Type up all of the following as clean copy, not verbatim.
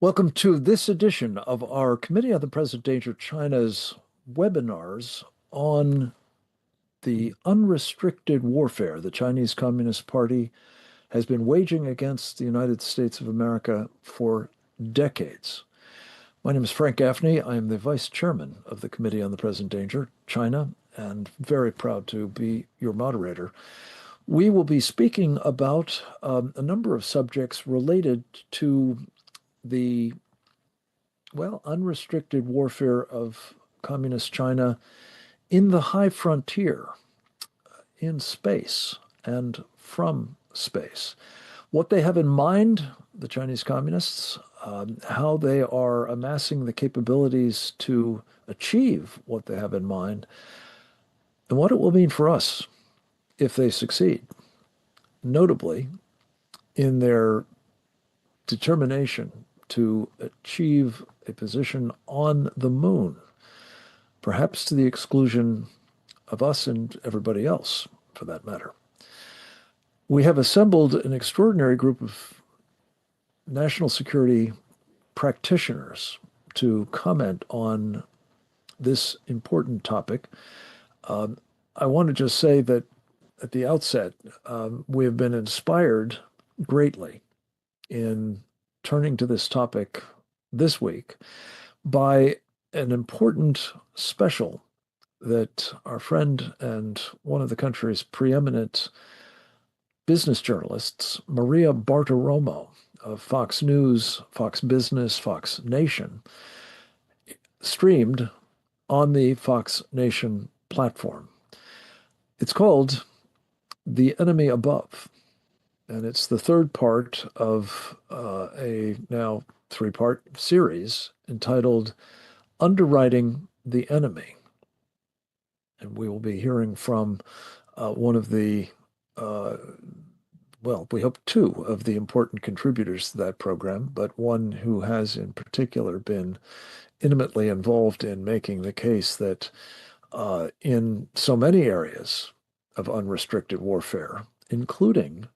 Welcome to this edition of our Committee on the Present Danger China's webinars on the unrestricted warfare the Chinese Communist Party has been waging against the United States of America for decades. My name is Frank Gaffney. I am the Vice Chairman of the Committee on the Present Danger China, and very proud to be your moderator. We will be speaking about a number of subjects related to the, unrestricted warfare of Communist China in the high frontier, in space and from space. What they have in mind, the Chinese Communists, how they are amassing the capabilities to achieve what they have in mind, and what it will mean for us if they succeed, notably in their determination to achieve a position on the moon, perhaps to the exclusion of us and everybody else, for that matter. We have assembled an extraordinary group of national security practitioners to comment on this important topic. I want to just say that at the outset, we have been inspired greatly in turning to this topic this week by an important special that our friend and one of the country's preeminent business journalists, Maria Bartiromo of Fox News, Fox Business, Fox Nation, streamed on the Fox Nation platform. It's called The Enemy Above. And it's the third part of a now three-part series entitled Underwriting the Enemy. And we will be hearing from one of the, we hope two of the important contributors to that program, but one who has in particular been intimately involved in making the case that in so many areas of unrestricted warfare, including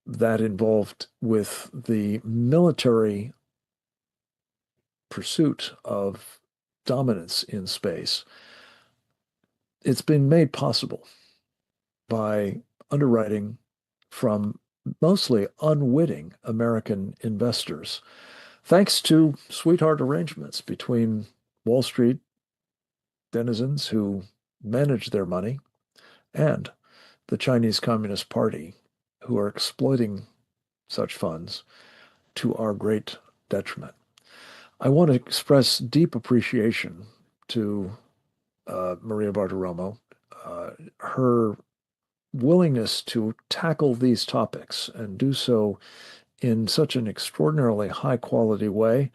that involved with the military pursuit of dominance in space, it's been made possible by underwriting from mostly unwitting American investors, thanks to sweetheart arrangements between Wall Street denizens who manage their money and the Chinese Communist Party, who are exploiting such funds to our great detriment. I want to express deep appreciation to Maria Bartiromo, her willingness to tackle these topics and do so in such an extraordinarily high-quality way.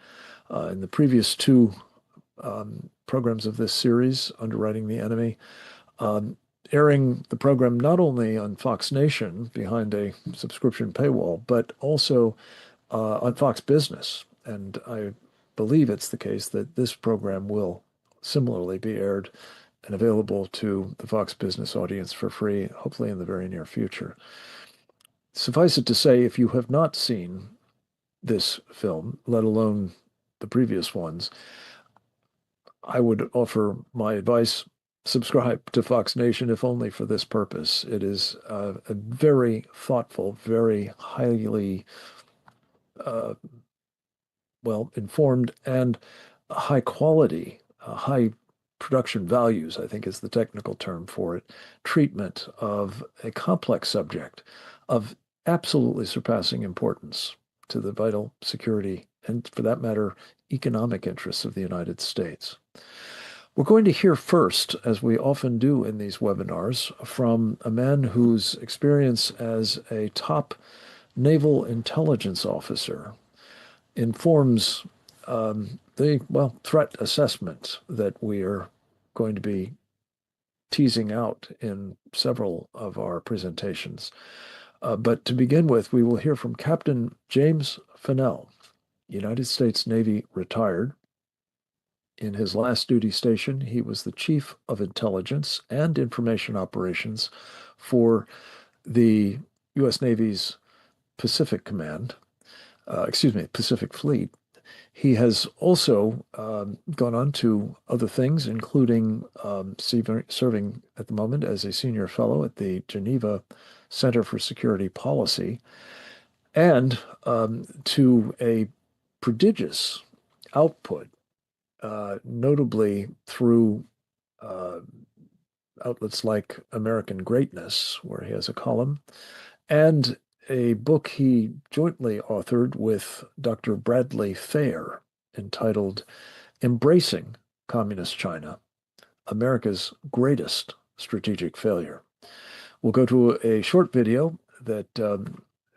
In the previous two programs of this series, Underwriting the Enemy, airing the program not only on Fox Nation behind a subscription paywall, but also on Fox Business. And I believe it's the case that this program will similarly be aired and available to the Fox Business audience for free, hopefully in the very near future. Suffice it to say, if you have not seen this film, let alone the previous ones, I would offer my advice: subscribe to Fox Nation, if only for this purpose. It is a very thoughtful, very highly informed and high quality, high production values, I think is the technical term for it, treatment of a complex subject of absolutely surpassing importance to the vital security and, for that matter, economic interests of the United States. We're going to hear first, as we often do in these webinars, from a man whose experience as a top naval intelligence officer informs the threat assessment that we are going to be teasing out in several of our presentations. But to begin with, we will hear from Captain James Fanell, United States Navy retired. In his last duty station, he was the Chief of Intelligence and Information Operations for the U.S. Navy's Pacific Command. Pacific Fleet. He has also gone on to other things, including serving at the moment as a senior fellow at the Geneva Center for Security Policy, and to a prodigious output, notably through outlets like American Greatness, where he has a column, and a book he jointly authored with Dr. Bradley Fair entitled Embracing Communist China, America's Greatest Strategic Failure. We'll go to a short video that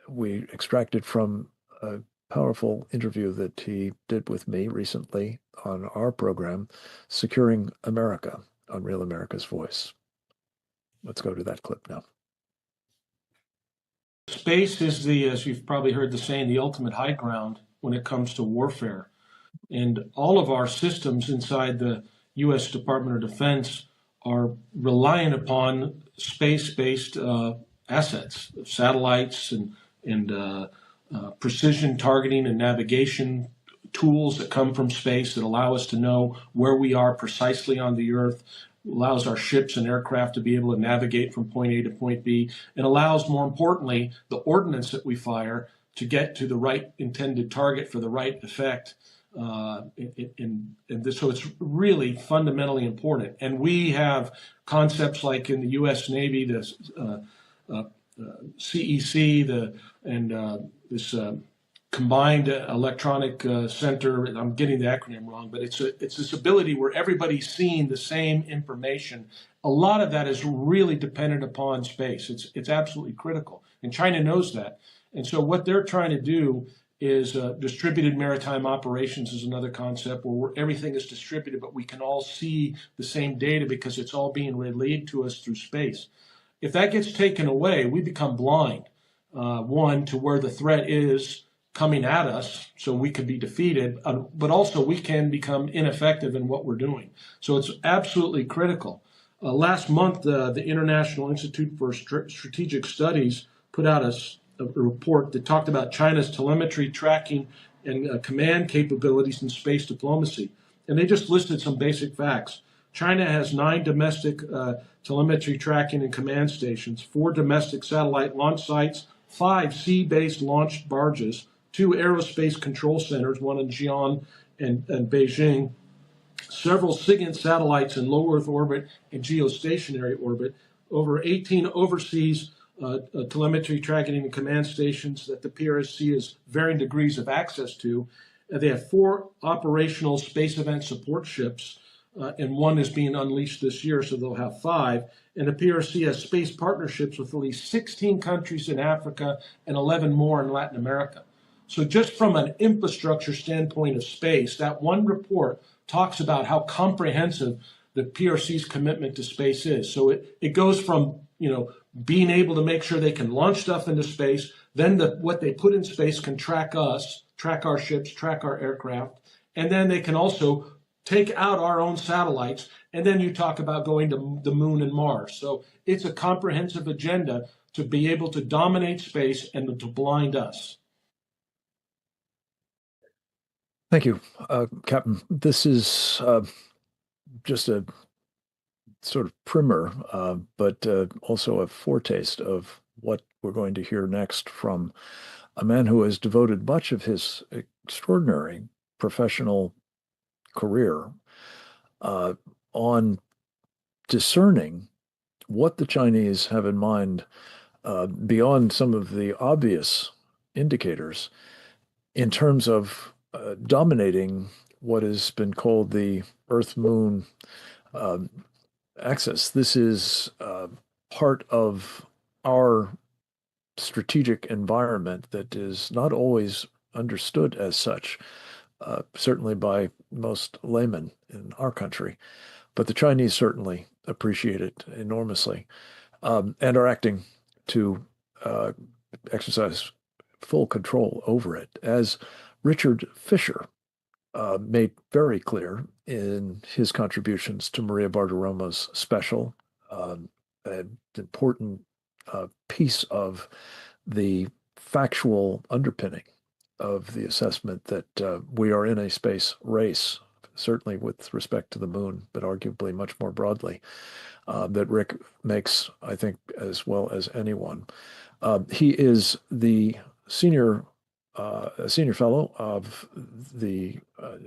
we extracted from a powerful interview that he did with me recently on our program, Securing America on Real America's Voice. Let's go to that clip now. Space is as you've probably heard the saying, the ultimate high ground when it comes to warfare. And all of our systems inside the U.S. Department of Defense are reliant upon space-based assets, satellites and precision targeting and navigation tools that come from space that allow us to know where we are precisely on the Earth, allows our ships and aircraft to be able to navigate from point A to point B, and allows, more importantly, the ordnance that we fire to get to the right intended target for the right effect. So it's really fundamentally important. And we have concepts like in the U.S. Navy, the CEC, this Combined Electronic Center. I'm getting the acronym wrong, but it's this ability where everybody's seeing the same information. A lot of that is really dependent upon space. It's absolutely critical, and China knows that. And so what they're trying to do is distributed maritime operations is another concept where everything is distributed, but we can all see the same data because it's all being relayed to us through space. If that gets taken away, we become blind, one, to where the threat is coming at us, so we could be defeated, but also we can become ineffective in what we're doing. So it's absolutely critical. Last month, the International Institute for Strategic Studies put out a report that talked about China's telemetry, tracking, and command capabilities in space diplomacy. And they just listed some basic facts. China has 9 domestic telemetry, tracking, and command stations, 4 domestic satellite launch sites, 5 sea-based launched barges, 2 aerospace control centers, one in Xi'an and Beijing, several SIGINT satellites in low Earth orbit and geostationary orbit, over 18 overseas telemetry, tracking, and command stations that the PRSC has varying degrees of access to. They have 4 operational space event support ships, and 1 is being unleashed this year, so they'll have 5. And the PRC has space partnerships with at least 16 countries in Africa and 11 more in Latin America. So just from an infrastructure standpoint of space, that one report talks about how comprehensive the PRC's commitment to space is. So it goes from, being able to make sure they can launch stuff into space, then what they put in space can track us, track our ships, track our aircraft, and then they can also take out our own satellites, and then you talk about going to the moon and Mars. So it's a comprehensive agenda to be able to dominate space and to blind us. Thank you, Captain. This is just a sort of primer, but also a foretaste of what we're going to hear next from a man who has devoted much of his extraordinary professional career on discerning what the Chinese have in mind beyond some of the obvious indicators in terms of dominating what has been called the Earth-Moon axis. This is part of our strategic environment that is not always understood as such, certainly by most laymen in our country. But the Chinese certainly appreciate it enormously and are acting to exercise full control over it. As Richard Fisher made very clear in his contributions to Maria Bartiromo's special, an important piece of the factual underpinning of the assessment that we are in a space race, certainly with respect to the moon, but arguably much more broadly, that Rick makes, I think, as well as anyone. He is the senior fellow of the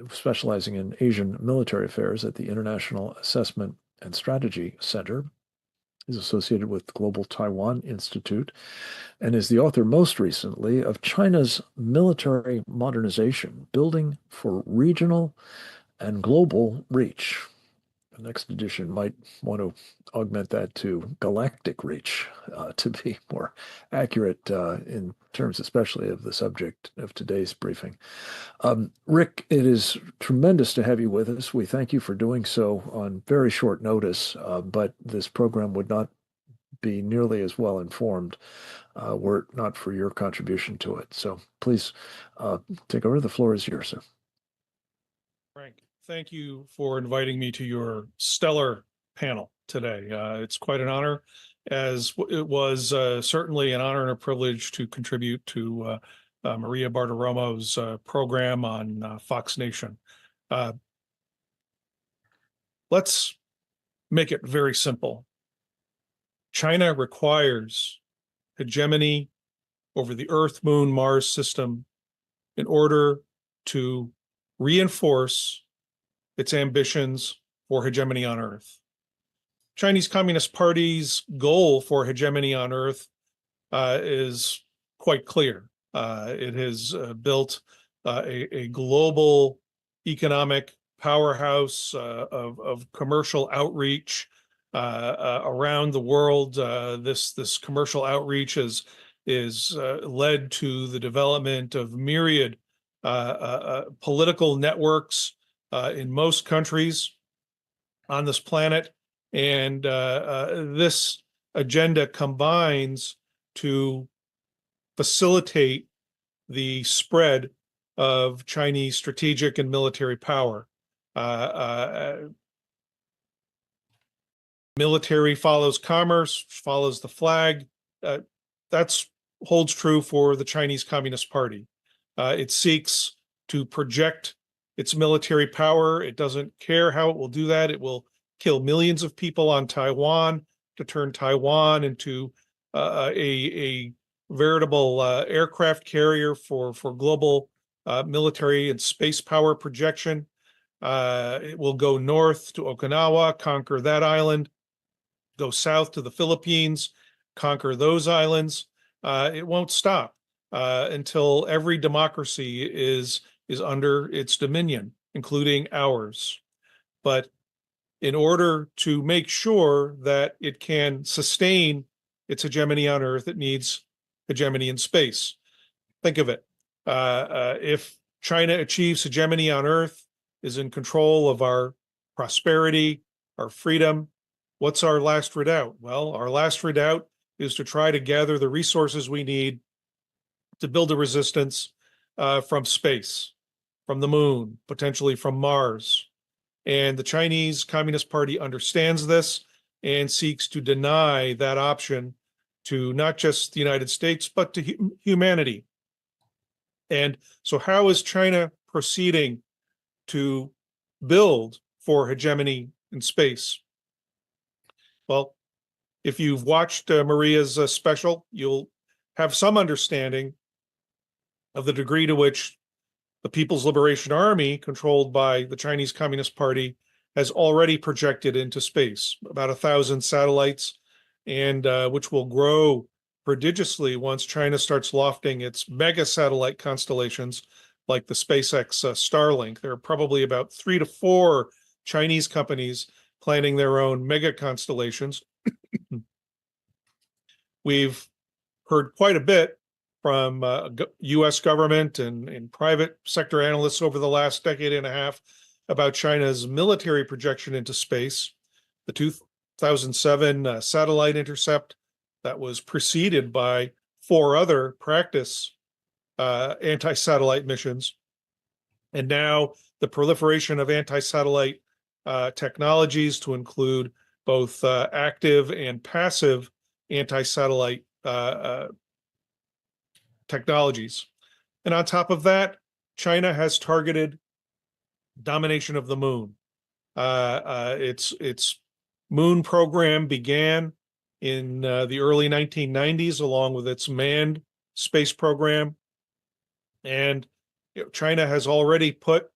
specializing in Asian military affairs at the International Assessment and Strategy Center. He's associated with Global Taiwan Institute and is the author most recently of China's Military Modernization, Building for Regional and Global Reach. The next edition might want to augment that to galactic reach to be more accurate in terms especially of the subject of today's briefing. Rick, it is tremendous to have you with us. We thank you for doing so on very short notice, but this program would not be nearly as well informed were it not for your contribution to it. So please take over. The floor is yours, sir. Frank, thank you for inviting me to your stellar panel today. It's quite an honor, as it was certainly an honor and a privilege to contribute to Maria Bartiromo's program on Fox Nation. Let's make it very simple. China requires hegemony over the Earth, Moon, Mars system in order to reinforce its ambitions for hegemony on Earth. Chinese Communist Party's goal for hegemony on Earth is quite clear. It has built a global economic powerhouse of commercial outreach around the world. This commercial outreach is led to the development of myriad political networks in most countries on this planet, and this agenda combines to facilitate the spread of Chinese strategic and military power. Military follows commerce, follows the flag. That's holds true for the Chinese Communist Party. It seeks to project its military power. It doesn't care how it will do that. It will kill millions of people on Taiwan to turn Taiwan into a veritable aircraft carrier for global military and space power projection. It will go north to Okinawa, conquer that island, go south to the Philippines, conquer those islands. It won't stop until every democracy is under its dominion, including ours. But in order to make sure that it can sustain its hegemony on Earth, it needs hegemony in space. Think of it. If China achieves hegemony on Earth, is in control of our prosperity, our freedom, what's our last redoubt? Well, our last redoubt is to try to gather the resources we need to build a resistance from space, from the moon, potentially from Mars. And the Chinese Communist Party understands this and seeks to deny that option to not just the United States, but to humanity. And so how is China proceeding to build for hegemony in space? Well, if you've watched Maria's special, you'll have some understanding of the degree to which the People's Liberation Army, controlled by the Chinese Communist Party, has already projected into space about 1,000 satellites, and which will grow prodigiously once China starts lofting its mega satellite constellations like the SpaceX Starlink. There are probably about 3 to 4 Chinese companies planning their own mega constellations. We've heard quite a bit from U.S. government and private sector analysts over the last decade and a half about China's military projection into space. The 2007 satellite intercept that was preceded by 4 other practice anti-satellite missions. And now the proliferation of anti-satellite technologies to include both active and passive anti-satellite technologies. And on top of that, China has targeted domination of the moon. Its moon program began in the early 1990s, along with its manned space program. And China has already put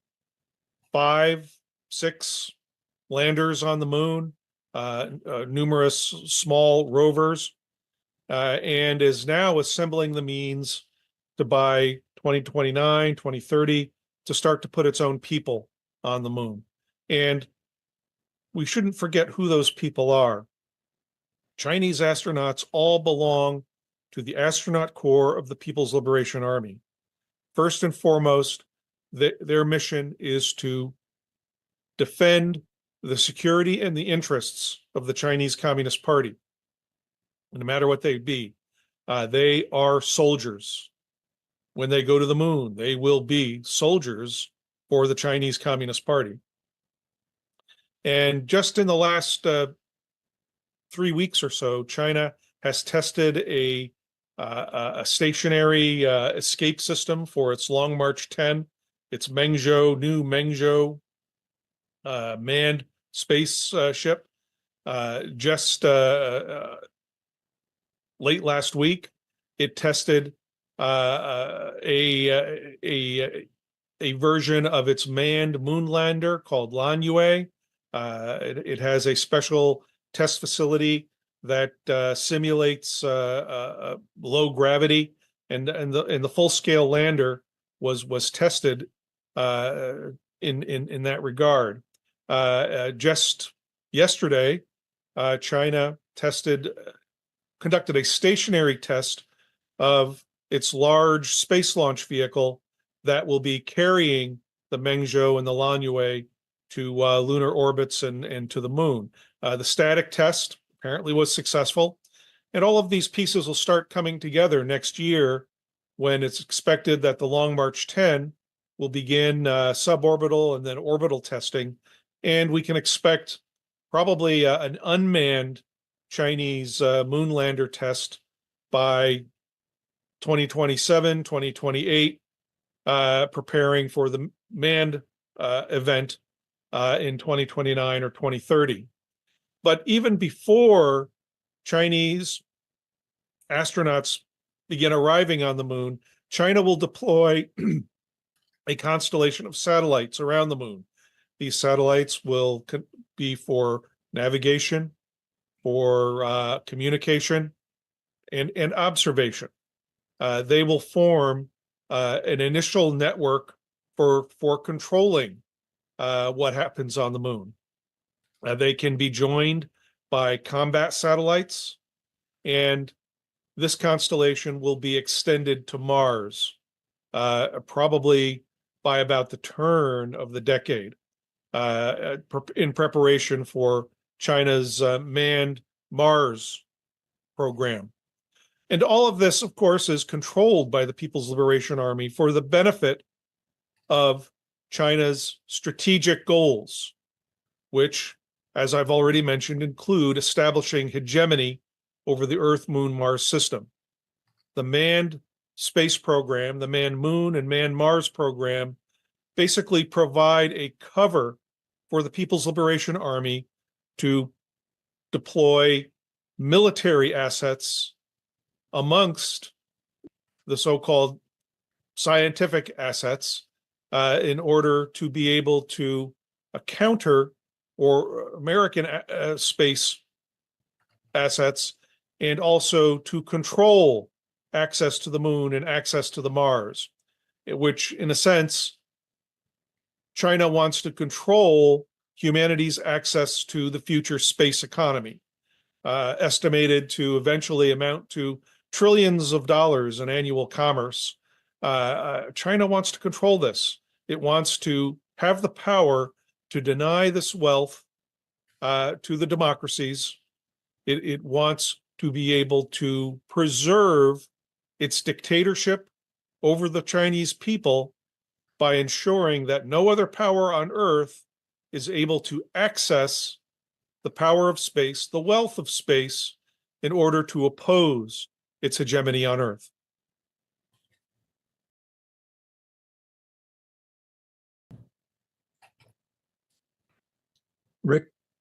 5, 6 landers on the moon, numerous small rovers, and is now assembling the means to, by 2029, 2030, to start to put its own people on the moon. And we shouldn't forget who those people are. Chinese astronauts all belong to the astronaut corps of the People's Liberation Army. First and foremost, their mission is to defend the security and the interests of the Chinese Communist Party, no matter what they be. They are soldiers. When they go to the moon, they will be soldiers for the Chinese Communist Party. And just in the last 3 weeks or so, China has tested a stationary escape system for its Long March 10, its new Mengzhou manned space ship. Just late last week, it tested a version of its manned moonlander called Lanyue. It has a special test facility that simulates low gravity, and the full-scale lander was tested in that regard. Just yesterday, China conducted a stationary test of its large space launch vehicle that will be carrying the Mengzhou and the Lanyue to lunar orbits and to the moon. The static test apparently was successful, and all of these pieces will start coming together next year, when it's expected that the Long March 10 will begin suborbital and then orbital testing, and we can expect probably an unmanned Chinese moonlander test by 2027, 2028, preparing for the manned event in 2029 or 2030. But even before Chinese astronauts begin arriving on the moon, China will deploy a constellation of satellites around the moon. These satellites will be for navigation, for communication, and observation. They will form an initial network for controlling what happens on the moon. They can be joined by combat satellites, and this constellation will be extended to Mars, probably by about the turn of the decade, in preparation for China's manned Mars program. And all of this, of course, is controlled by the People's Liberation Army for the benefit of China's strategic goals, which, as I've already mentioned, include establishing hegemony over the Earth, Moon, Mars system. The manned space program, the manned Moon and manned Mars program, basically provide a cover for the People's Liberation Army to deploy military assets amongst the so-called scientific assets in order to be able to counter or American space assets, and also to control access to the moon and access to the Mars, which, in a sense, China wants to control humanity's access to the future space economy, estimated to eventually amount to trillions of dollars in annual commerce. China wants to control this. It wants to have the power to deny this wealth to the democracies. It wants to be able to preserve its dictatorship over the Chinese people by ensuring that no other power on Earth is able to access the power of space, the wealth of space, in order to oppose its hegemony on Earth.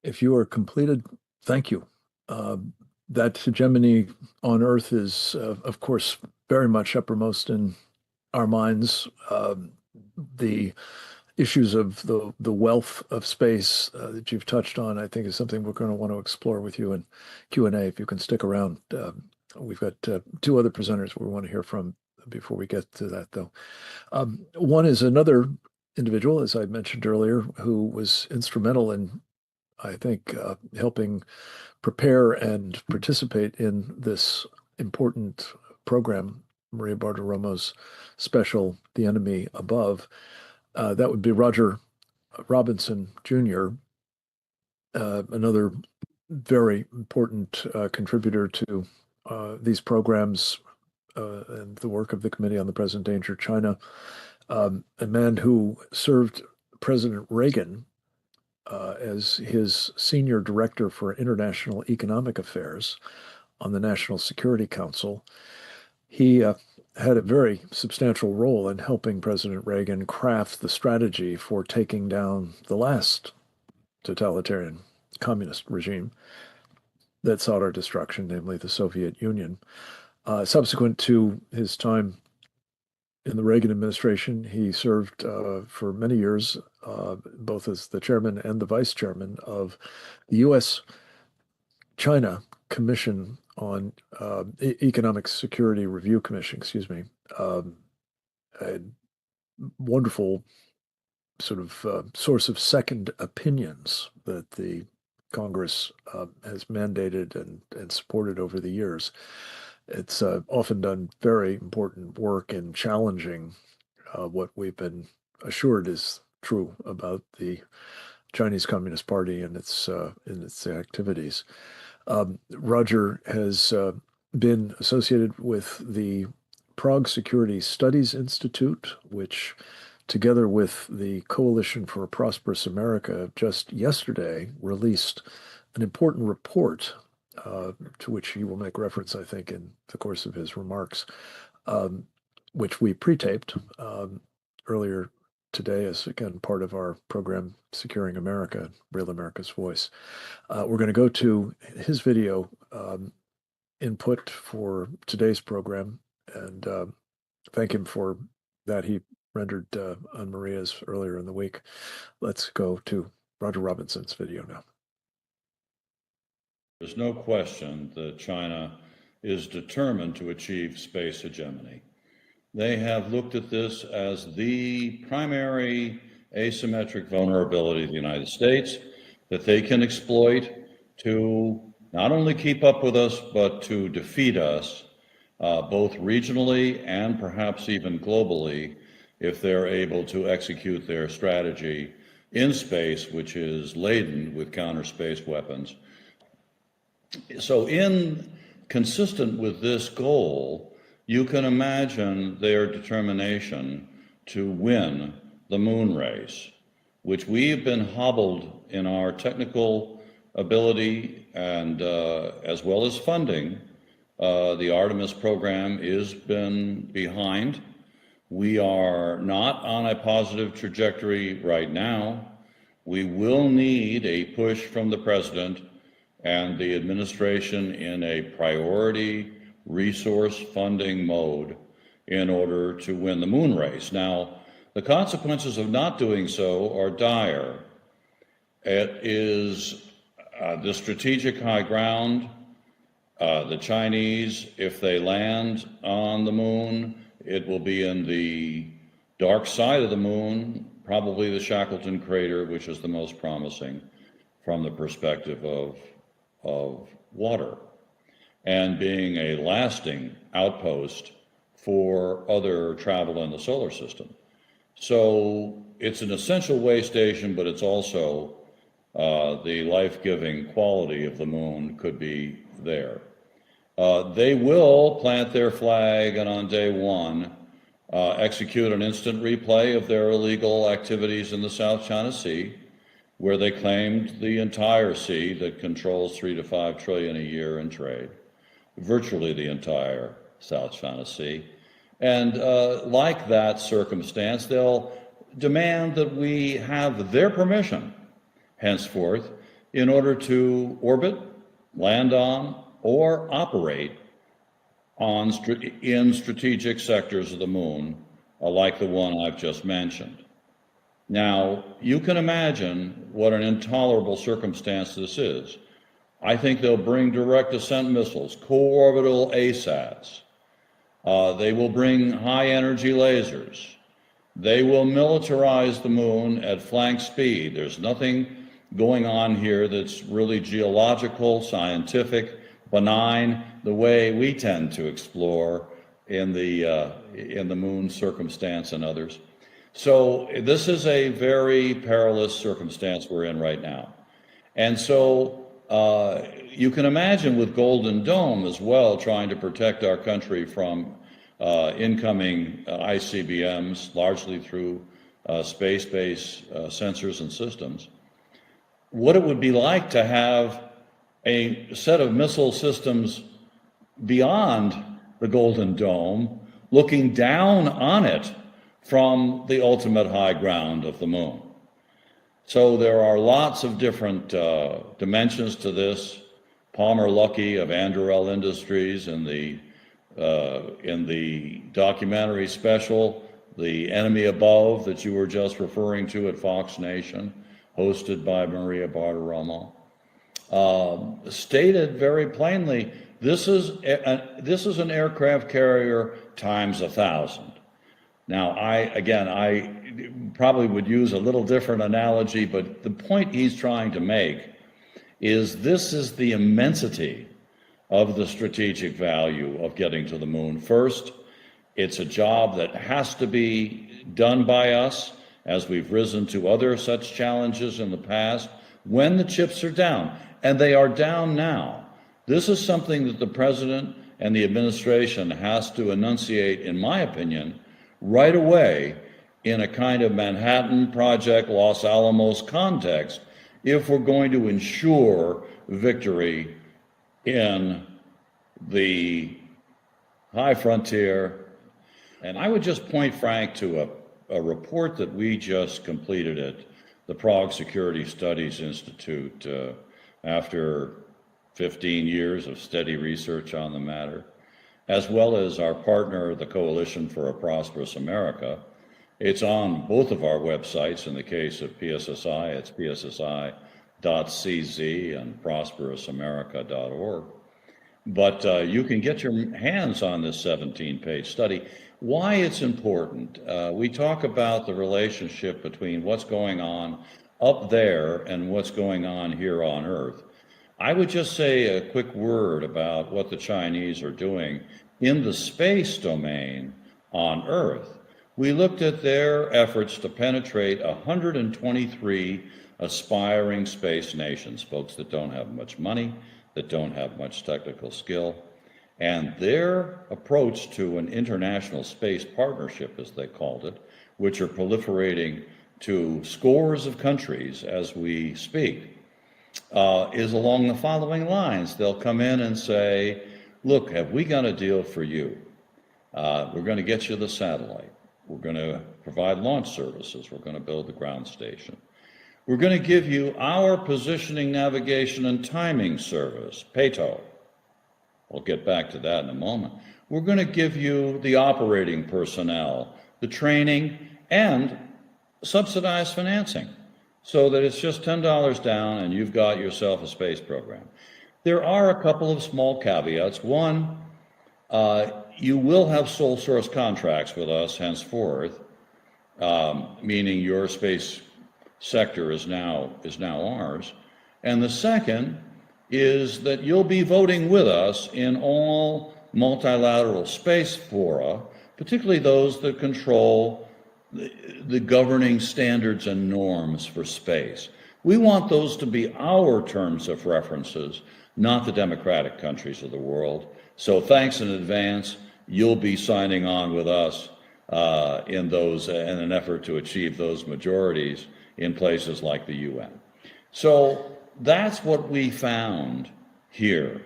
If you are completed, thank you. That hegemony on Earth is, of course, very much uppermost in our minds. The issues of the wealth of space that you've touched on, I think, is something we're going to want to explore with you in Q&A. If you can stick around, we've got two other presenters we want to hear from before we get to that, though. One is another individual, as I mentioned earlier, who was instrumental in, I think, helping prepare and participate in this important program, Maria Bartiromo's special, The Enemy Above. That would be Roger Robinson Jr., another very important contributor to these programs and the work of the Committee on the Present Danger China, a man who served President Reagan as his senior director for international economic affairs on the National Security Council. He had a very substantial role in helping President Reagan craft the strategy for taking down the last totalitarian communist regime that sought our destruction, namely the Soviet Union. Subsequent to his time in the Reagan administration, he served for many years, both as the chairman and the vice chairman of the U.S.-China Commission on Economic Security Review Commission, a wonderful sort of source of second opinions that the Congress has mandated and supported over the years. It's often done very important work in challenging what we've been assured is true about the Chinese Communist Party and its activities. Roger has been associated with the Prague Security Studies Institute, which, together with the Coalition for a Prosperous America, just yesterday released an important report to which he will make reference, I think, in the course of his remarks, which we pre-taped earlier today as, again, part of our program, Securing America, Real America's Voice. We're going to go to his video input for today's program and thank him for that he rendered on Maria's earlier in the week. Let's go to Roger Robinson's video now. There's no question that China is determined to achieve space hegemony. They have looked at this as the primary asymmetric vulnerability of the United States that they can exploit to not only keep up with us, but to defeat us, both regionally and perhaps even globally, if they're able to execute their strategy in space, which is laden with counter-space weapons. So consistent with this goal, you can imagine their determination to win the moon race, which we've been hobbled in our technical ability and as well as funding. The Artemis program has been behind. We are not on a positive trajectory right now. We will need a push from the president and the administration in a priority resource funding mode in order to win the moon race. Now, the consequences of not doing so are dire. It is the strategic high ground. The Chinese, if they land on the moon, it will be in the dark side of the moon, probably the Shackleton crater, which is the most promising from the perspective of water, and being a lasting outpost for other travel in the solar system. So it's an essential way station, but it's also the life-giving quality of the moon could be there. They will plant their flag and on day one execute an instant replay of their illegal activities in the South China Sea, where they claimed the entire sea that controls 3 to 5 trillion a year in trade, virtually the entire South China Sea. And like that circumstance, they'll demand that we have their permission henceforth in order to orbit, land on, or operate in strategic sectors of the moon, like the one I've just mentioned. Now, you can imagine what an intolerable circumstance this is. I think they'll bring direct ascent missiles, co-orbital ASATs. They will bring high energy lasers. They will militarize the moon at flank speed. There's nothing going on here that's really geological, scientific, benign, the way we tend to explore in the moon circumstance and others. So this is a very perilous circumstance we're in right now. And so you can imagine with Golden Dome as well, trying to protect our country from incoming ICBMs, largely through space-based sensors and systems, what it would be like to have a set of missile systems beyond the Golden Dome, looking down on it from the ultimate high ground of the moon. So there are lots of different dimensions to this. Palmer Luckey of Anduril Industries in the documentary special, The Enemy Above, that you were just referring to at Fox Nation, hosted by Maria Bartiromo, stated very plainly, this is an aircraft carrier times 1,000. Now, I probably would use a little different analogy, but the point he's trying to make is this is the immensity of the strategic value of getting to the moon. First, it's a job that has to be done by us, as we've risen to other such challenges in the past, when the chips are down, and they are down now. This is something that the president and the administration has to enunciate, in my opinion, right away in a kind of Manhattan Project, Los Alamos context, if we're going to ensure victory in the high frontier. And I would just point, Frank, to a report that we just completed at the Prague Security Studies Institute after 15 years of steady research on the matter, as well as our partner, the Coalition for a Prosperous America. It's on both of our websites. In the case of PSSI, it's pssi.cz and prosperousamerica.org. But you can get your hands on this 17-page study. Why it's important. We talk about the relationship between what's going on up there and what's going on here on Earth. I would just say a quick word about what the Chinese are doing in the space domain on Earth. We looked at their efforts to penetrate 123 aspiring space nations, folks that don't have much money, that don't have much technical skill, and their approach to an international space partnership, as they called it, which are proliferating to scores of countries as we speak, is along the following lines. They'll come in and say, look, have we got a deal for you? We're going to get you the satellite. We're going to provide launch services. We're going to build the ground station. We're going to give you our positioning, navigation, and timing service, PATO. I'll get back to that in a moment. We're going to give you the operating personnel, the training, and subsidized financing, so that it's just $10 down and you've got yourself a space program. There are a couple of small caveats. One, you will have sole source contracts with us henceforth, meaning your space sector is now ours. And the second is that you'll be voting with us in all multilateral space fora, particularly those that control the governing standards and norms for space. We want those to be our terms of references, not the democratic countries of the world. So thanks in advance. You'll be signing on with us in an effort to achieve those majorities in places like the UN. So that's what we found here.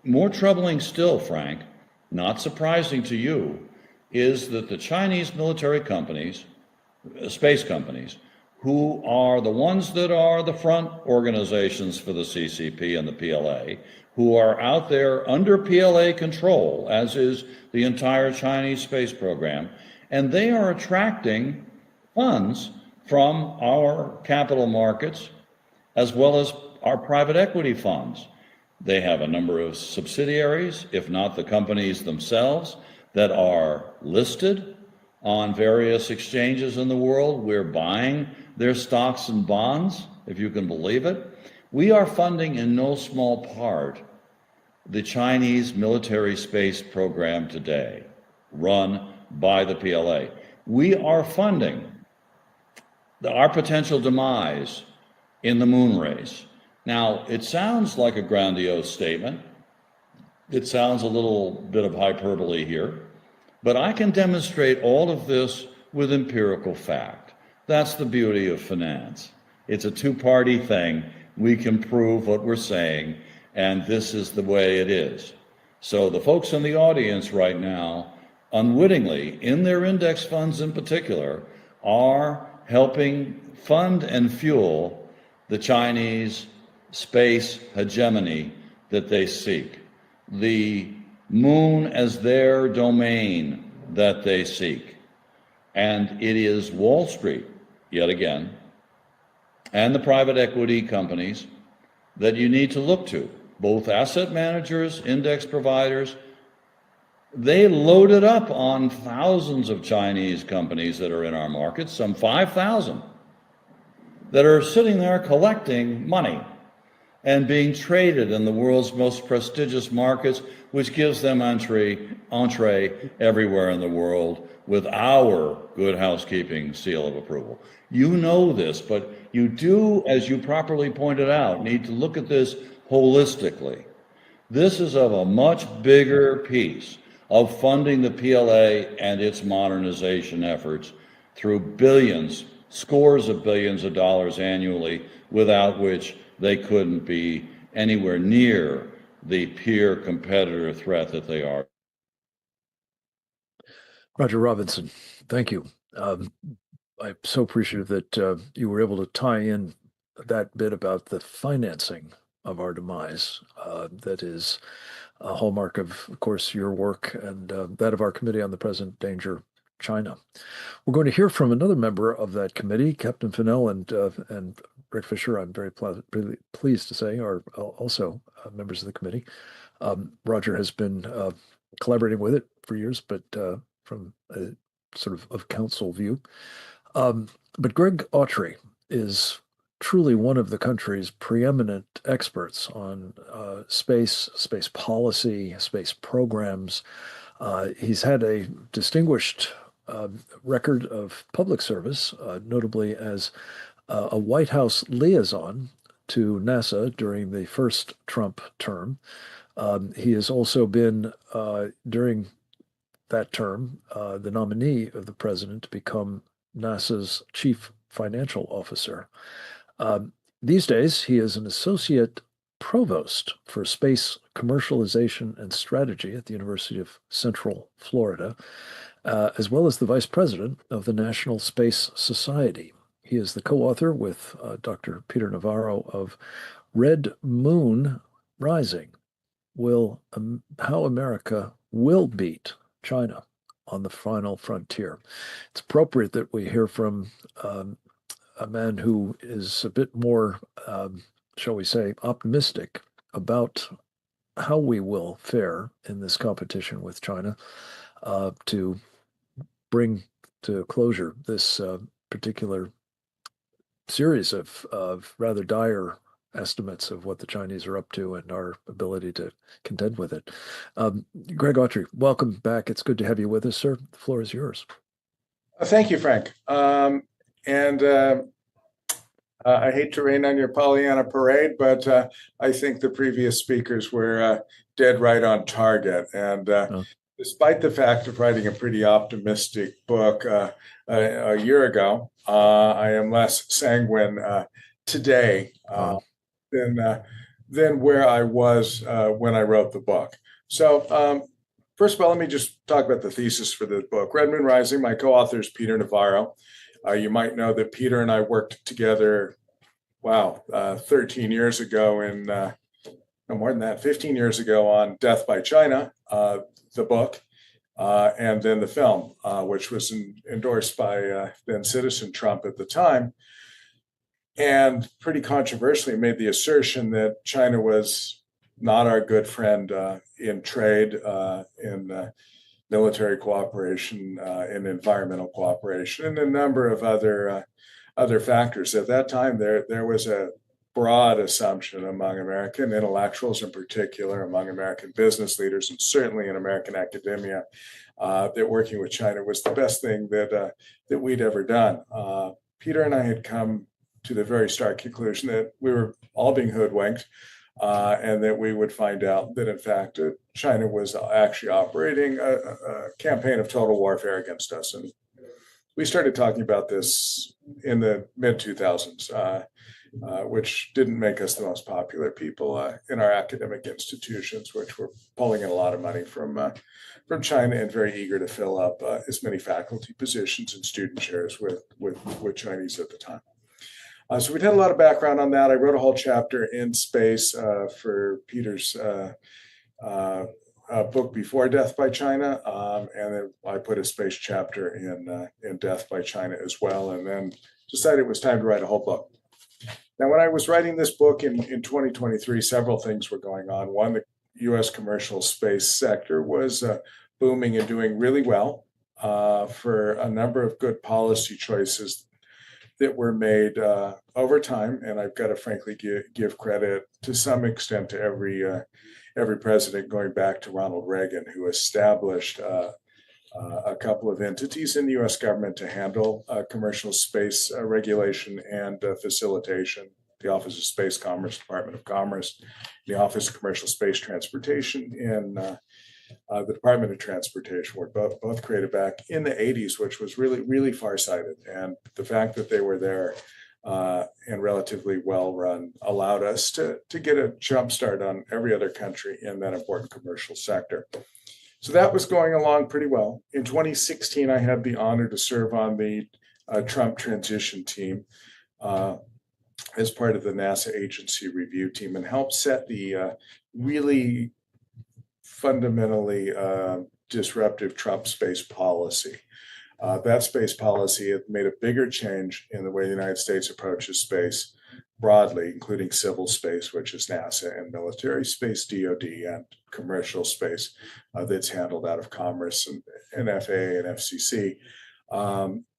More troubling still, Frank, not surprising to you, is that the Chinese military companies, space companies, who are the ones that are the front organizations for the CCP and the PLA, who are out there under PLA control, as is the entire Chinese space program, and they are attracting funds from our capital markets as well as our private equity funds. They have a number of subsidiaries, if not the companies themselves, that are listed on various exchanges in the world. We're buying their stocks and bonds, if you can believe it. We are funding in no small part the Chinese military space program today, run by the PLA. We are funding our potential demise in the moon race. Now, it sounds like a grandiose statement. It sounds a little bit of hyperbole here, but I can demonstrate all of this with empirical fact. That's the beauty of finance. It's a two-party thing. We can prove what we're saying, and this is the way it is. So the folks in the audience right now, unwittingly, in their index funds in particular, are helping fund and fuel the Chinese space hegemony that they seek, the moon as their domain that they seek. And it is Wall Street, yet again, and the private equity companies that you need to look to, both asset managers, index providers. They loaded up on thousands of Chinese companies that are in our market, some 5,000, that are sitting there collecting money and being traded in the world's most prestigious markets, which gives them entree everywhere in the world with our good housekeeping seal of approval. You know this, but you do, as you properly pointed out, need to look at this holistically. This is of a much bigger piece of funding the PLA and its modernization efforts through billions, scores of billions of dollars annually, without which they couldn't be anywhere near the peer competitor threat that they are. Roger Robinson, thank you. I'm so appreciative that you were able to tie in that bit about the financing of our demise. That is a hallmark of course, your work and that of our Committee on the Present Danger, China. We're going to hear from another member of that committee, Captain Fanell and Rick Fisher, I'm very pleased to say, are also members of the committee. Roger has been collaborating with it for years, but from a sort of council view. But Greg Autry is truly one of the country's preeminent experts on space policy, space programs. He's had a distinguished record of public service, notably as a White House liaison to NASA during the first Trump term. He has also been, during that term, the nominee of the president to become NASA's chief financial officer. These days, he is an associate provost for space commercialization and strategy at the University of Central Florida, as well as the vice president of the National Space Society. He is the co-author with Dr. Peter Navarro of Red Moon Rising, How America Will Beat China on the Final Frontier. It's appropriate that we hear from a man who is a bit more, shall we say, optimistic about how we will fare in this competition with China to bring to closure this particular series of rather dire estimates of what the Chinese are up to and our ability to contend with it. Greg Autry, welcome back. It's good to have you with us, sir. The floor is yours. Thank you, Frank. I hate to rain on your Pollyanna parade, but I think the previous speakers were dead right on target. And despite the fact of writing a pretty optimistic book a year ago, I am less sanguine today than where I was when I wrote the book. So first of all, let me just talk about the thesis for the book. Red Moon Rising, my co-author is Peter Navarro. You might know that Peter and I worked together, 13 years ago no more than that, 15 years ago on Death by China, the book, and then the film, which was endorsed by then Citizen Trump at the time, and pretty controversially made the assertion that China was not our good friend in trade, in military cooperation, in environmental cooperation, and a number of other factors. At that time, there was a broad assumption among American intellectuals, in particular among American business leaders, and certainly in American academia, that working with China was the best thing that we'd ever done. Peter and I had come to the very stark conclusion that we were all being hoodwinked, and that we would find out that, in fact, China was actually operating a campaign of total warfare against us. And we started talking about this in the mid-2000s, which didn't make us the most popular people in our academic institutions, which were pulling in a lot of money from China and very eager to fill up as many faculty positions and student chairs with Chinese at the time. So we did a lot of background on that. I wrote a whole chapter in space for Peter's book before Death by China, and then I put a space chapter in Death by China as well, and then decided it was time to write a whole book. Now, when I was writing this book in 2023, several things were going on. One, the U.S. commercial space sector was booming and doing really well for a number of good policy choices that were made over time. And I've got to frankly give credit to some extent to every president, going back to Ronald Reagan, who established a couple of entities in the U.S. government to handle commercial space regulation and facilitation: the Office of Space Commerce, Department of Commerce, the Office of Commercial Space Transportation, and the Department of Transportation were both created back in the 80s, which was really, really farsighted. And the fact that they were there and relatively well run allowed us to get a jump start on every other country in that important commercial sector. So that was going along pretty well. In 2016, I had the honor to serve on the Trump transition team as part of the NASA agency review team, and helped set the really fundamentally disruptive Trump space policy. That space policy had made a bigger change in the way the United States approaches space broadly, including civil space, which is NASA, and military space, DoD, and commercial space that's handled out of Commerce and FAA and FCC,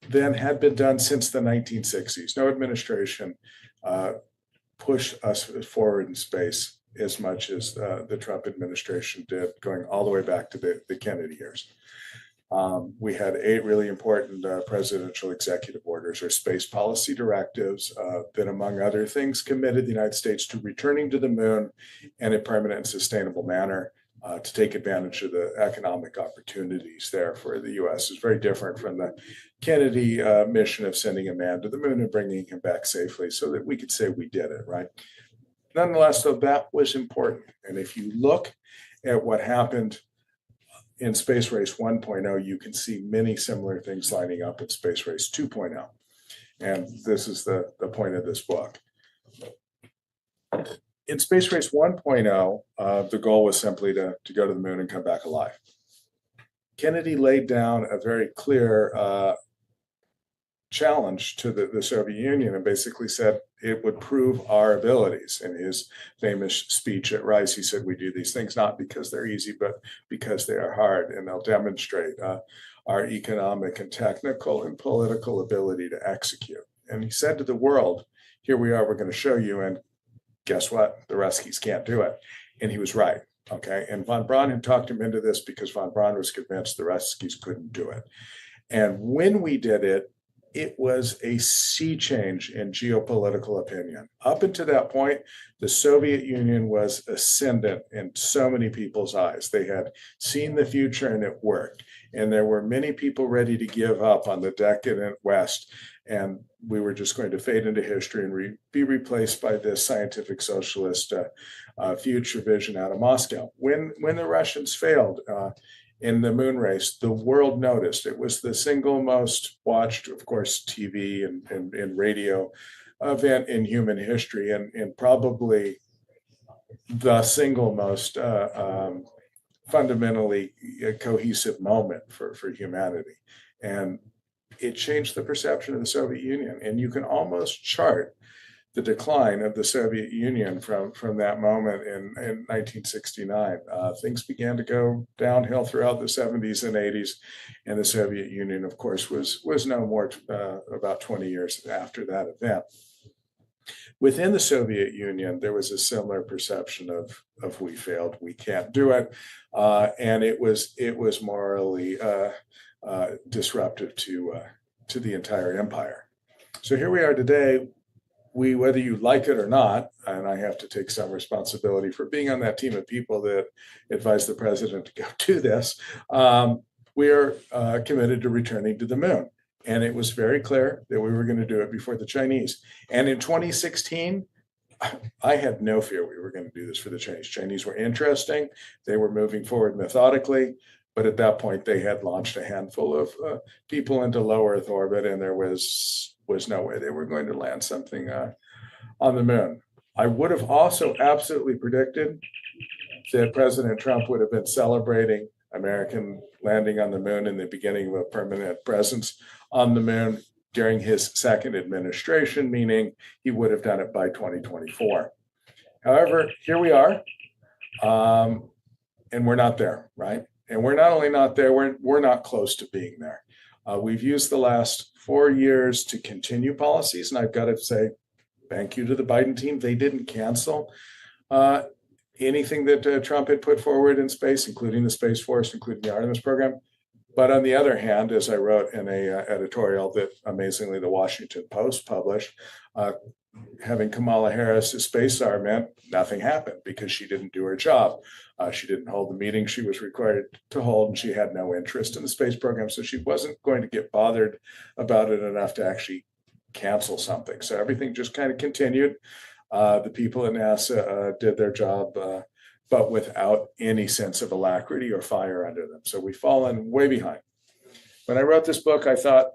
than had been done since the 1960s. No administration pushed us forward in space as much as the Trump administration did, going all the way back to the Kennedy years. We had 8 really important presidential executive orders, or space policy directives, that, among other things, committed the United States to returning to the moon in a permanent and sustainable manner to take advantage of the economic opportunities there for the U.S. It's very different from the Kennedy mission of sending a man to the moon and bringing him back safely so that we could say we did it, right? Nonetheless, though, that was important. And if you look at what happened in Space Race 1.0, you can see many similar things lining up in Space Race 2.0. And this is the point of this book. In Space Race 1.0, the goal was simply to go to the moon and come back alive. Kennedy laid down a very clear challenge to the Soviet Union and basically said it would prove our abilities. In his famous speech at Rice, he said, "We do these things not because they're easy, but because they are hard, and they'll demonstrate our economic and technical and political ability to execute." And he said to the world, "Here we are, we're going to show you, and guess what? The Ruskies can't do it." And he was right. Okay. And von Braun had talked him into this because von Braun was convinced the Ruskies couldn't do it. And when we did it, it was a sea change in geopolitical opinion. Up until that point, the Soviet Union was ascendant in so many people's eyes. They had seen the future and it worked. And there were many people ready to give up on the decadent West. And we were just going to fade into history and be replaced by this scientific socialist future vision out of Moscow. When the Russians failed in the moon race, the world noticed. It was the single most watched, of course, TV and radio event in human history, and probably the single most fundamentally cohesive moment for humanity. And it changed the perception of the Soviet Union. And you can almost chart the decline of the Soviet Union from that moment in 1969. Things began to go downhill throughout the 70s and 80s, and the Soviet Union, of course, was no more about 20 years after that event. Within the Soviet Union, there was a similar perception of we failed, we can't do it, and it was morally disruptive to the entire empire. So here we are today. Whether you like it or not, and I have to take some responsibility for being on that team of people that advised the president to go do this, we are committed to returning to the moon. And it was very clear that we were going to do it before the Chinese. And in 2016, I had no fear we were going to do this for the Chinese. Chinese were interesting. They were moving forward methodically. But at that point, they had launched a handful of people into low Earth orbit, and there was no way they were going to land something on the moon. I would have also absolutely predicted that President Trump would have been celebrating American landing on the moon and the beginning of a permanent presence on the moon during his second administration, meaning he would have done it by 2024. However, here we are, and we're not there, right? And we're not only not there, we're not close to being there. We've used the last 4 years to continue policies, and I've got to say thank you to the Biden team. They didn't cancel anything that Trump had put forward in space, including the Space Force, including the Artemis program. But on the other hand, as I wrote in a editorial that amazingly the Washington Post published, having Kamala Harris as space czar meant nothing happened because she didn't do her job. She didn't hold the meeting she was required to hold, and she had no interest in the space program. So she wasn't going to get bothered about it enough to actually cancel something. So everything just kind of continued. The people at NASA did their job, but without any sense of alacrity or fire under them. So we've fallen way behind. When I wrote this book, I thought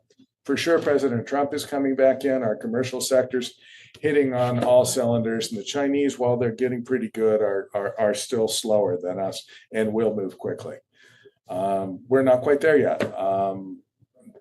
for sure President Trump is coming back in. Our commercial sector's hitting on all cylinders, and the Chinese, while they're getting pretty good, are still slower than us and will move quickly. We're not quite there yet.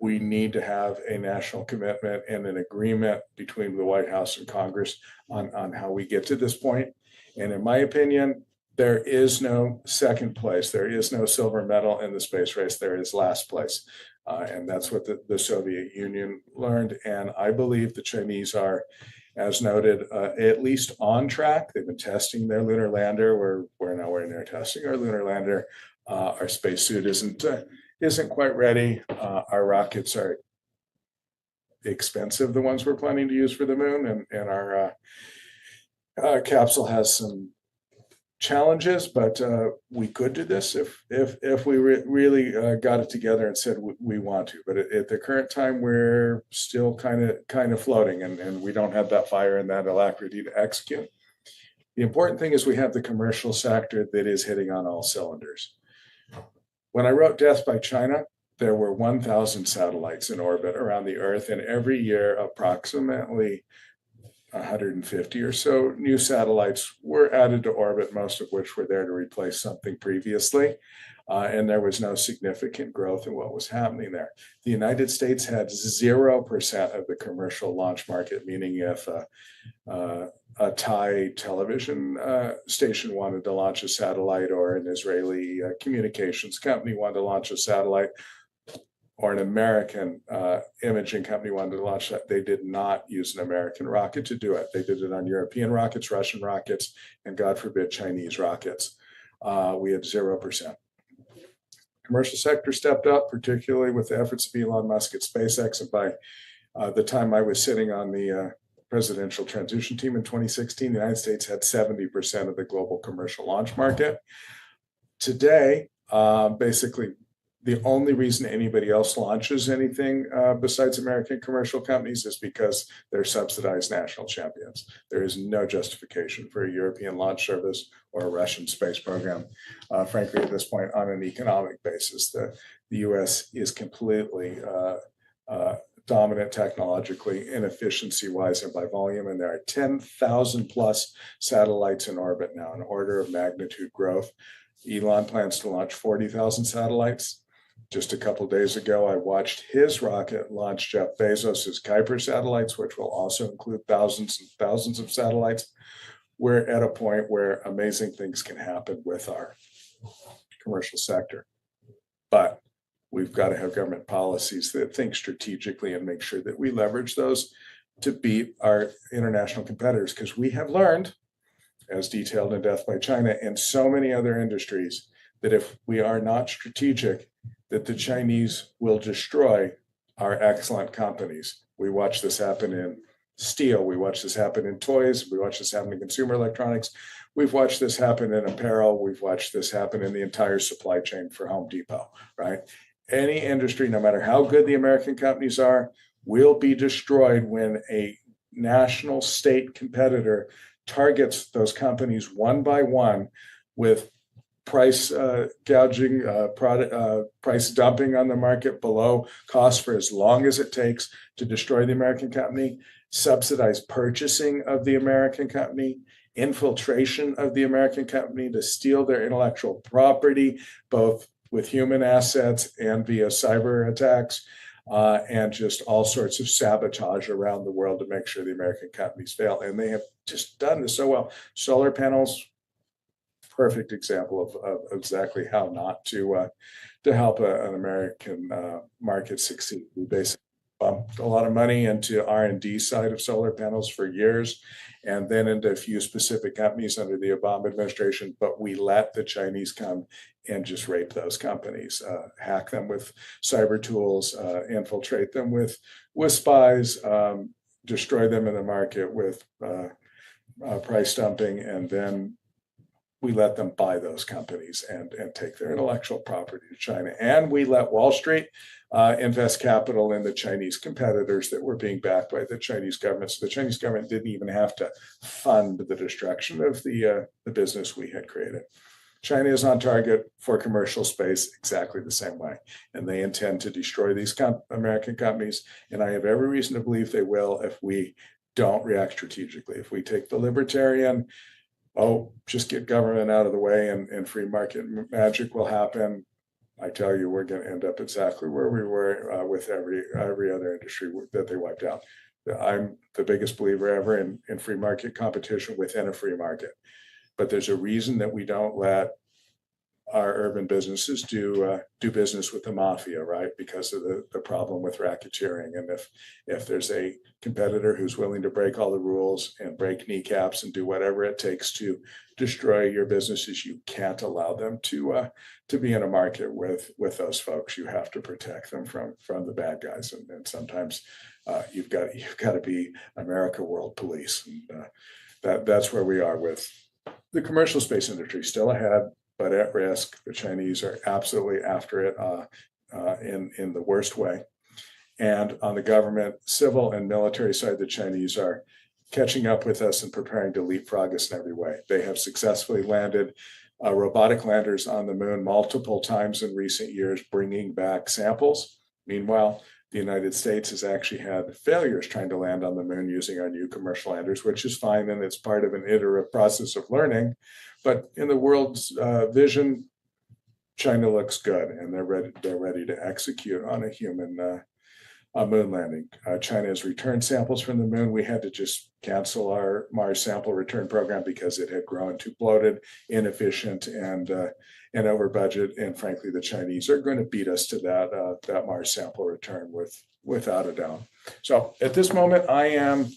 We need to have a national commitment and an agreement between the White House and Congress on how we get to this point. And in my opinion, there is no second place. There is no silver medal in the space race. There is last place. And that's what the Soviet Union learned. And I believe the Chinese are, as noted, at least on track. They've been testing their lunar lander. We're nowhere near testing our lunar lander. Our spacesuit isn't quite ready. Our rockets are expensive, the ones we're planning to use for the moon, and our capsule has some challenges, but we could do this if we really got it together and said we want to. But at the current time, we're still kind of floating, and we don't have that fire and that alacrity to execute. The important thing is we have the commercial sector that is hitting on all cylinders. When I wrote Death by China, there were 1,000 satellites in orbit around the Earth, and every year approximately 150 or so new satellites were added to orbit, most of which were there to replace something previously. And there was no significant growth in what was happening there. The United States had 0% of the commercial launch market, meaning if a Thai television station wanted to launch a satellite, or an Israeli communications company wanted to launch a satellite, or an American imaging company wanted to launch that, they did not use an American rocket to do it. They did it on European rockets, Russian rockets, and God forbid, Chinese rockets. We had 0%. Commercial sector stepped up, particularly with the efforts of Elon Musk at SpaceX. And by the time I was sitting on the presidential transition team in 2016, the United States had 70% of the global commercial launch market. Today, basically, the only reason anybody else launches anything besides American commercial companies is because they're subsidized national champions. There is no justification for a European launch service or a Russian space program. Frankly, at this point, on an economic basis, the US is completely dominant technologically, inefficiency-wise, and by volume. And there are 10,000 plus satellites in orbit now, an order of magnitude growth. Elon plans to launch 40,000 satellites. Just a couple of days ago, I watched his rocket launch Jeff Bezos's Kuiper satellites, which will also include thousands and thousands of satellites. We're at a point where amazing things can happen with our commercial sector. But we've got to have government policies that think strategically and make sure that we leverage those to beat our international competitors, because we have learned, as detailed in Death by China and so many other industries, that if we are not strategic, that the Chinese will destroy our excellent companies. We watch this happen in steel. We watch this happen in toys. We watch this happen in consumer electronics. We've watched this happen in apparel. We've watched this happen in the entire supply chain for Home Depot, right? Any industry, no matter how good the American companies are, will be destroyed when a national state competitor targets those companies one by one with price gouging, price dumping on the market below cost for as long as it takes to destroy the American company, subsidized purchasing of the American company, infiltration of the American company to steal their intellectual property, both with human assets and via cyber attacks, and just all sorts of sabotage around the world to make sure the American companies fail. And they have just done this so well. Solar panels, perfect example of exactly how not to help an American market succeed. We basically pumped a lot of money into R&D side of solar panels for years, and then into a few specific companies under the Obama administration, but we let the Chinese come and just rape those companies, hack them with cyber tools, infiltrate them with spies, destroy them in the market with price dumping, and then we let them buy those companies and take their intellectual property to China. And we let Wall Street invest capital in the Chinese competitors that were being backed by the Chinese government. So the Chinese government didn't even have to fund the destruction of the business we had created. China is on target for commercial space exactly the same way. And they intend to destroy these American companies. And I have every reason to believe they will if we don't react strategically. If we take the libertarian, just get government out of the way and free market magic will happen, I tell you, we're going to end up exactly where we were with every other industry that they wiped out. I'm the biggest believer ever in free market competition within a free market. But there's a reason that we don't let our urban businesses do business with the mafia, right? Because of the problem with racketeering. And if there's a competitor who's willing to break all the rules and break kneecaps and do whatever it takes to destroy your businesses, you can't allow them to be in a market with those folks. You have to protect them from the bad guys. And sometimes you've got to be America World Police. And that's where we are with the commercial space industry, still ahead, but at risk. The Chinese are absolutely after it in the worst way. And on the government, civil, and military side, the Chinese are catching up with us and preparing to leapfrog us in every way. They have successfully landed robotic landers on the moon multiple times in recent years, bringing back samples. Meanwhile, the United States has actually had failures trying to land on the moon using our new commercial landers, which is fine, and it's part of an iterative process of learning. But in the world's vision, China looks good, and they're ready to execute on a human moon landing. China has returned samples from the moon. We had to just cancel our Mars sample return program because it had grown too bloated, inefficient, and over budget. And frankly, the Chinese are going to beat us to that Mars sample return without a doubt. So at this moment, I am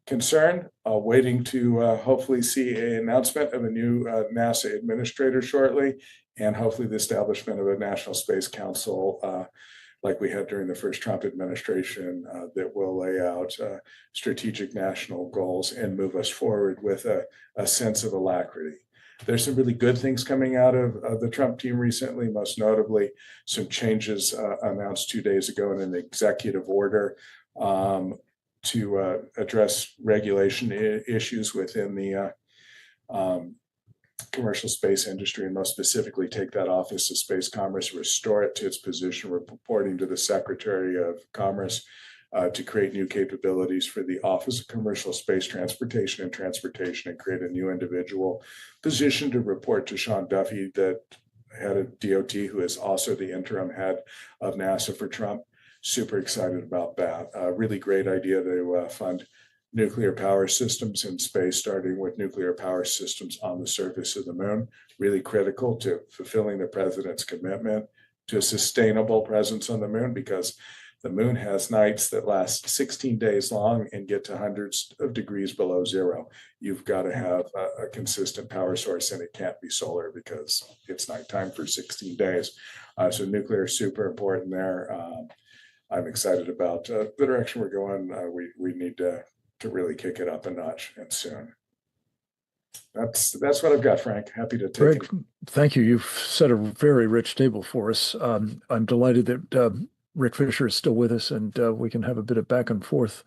concerned, waiting to hopefully see an announcement of a new NASA administrator shortly, and hopefully the establishment of a National Space Council like we had during the first Trump administration that will lay out strategic national goals and move us forward with a sense of alacrity. There's some really good things coming out of the Trump team recently, most notably some changes announced 2 days ago in an executive order to address regulation issues within the commercial space industry, and most specifically take that Office of Space Commerce, restore it to its position, reporting to the Secretary of Commerce, to create new capabilities for the Office of Commercial Space Transportation and create a new individual position to report to Sean Duffy, the head of DOT, who is also the interim head of NASA for Trump. Super excited about that. Really great idea to fund nuclear power systems in space, starting with nuclear power systems on the surface of the moon. Really critical to fulfilling the president's commitment to a sustainable presence on the moon, because the moon has nights that last 16 days long and get to hundreds of degrees below zero. You've got to have a consistent power source, and it can't be solar because it's nighttime for 16 days. So nuclear is super important there. I'm excited about the direction we're going. We need to really kick it up a notch, and soon. That's what I've got, Frank. Happy to take Greg, it. thank you. You've set a very rich table for us. I'm delighted that Rick Fisher is still with us, and we can have a bit of back and forth.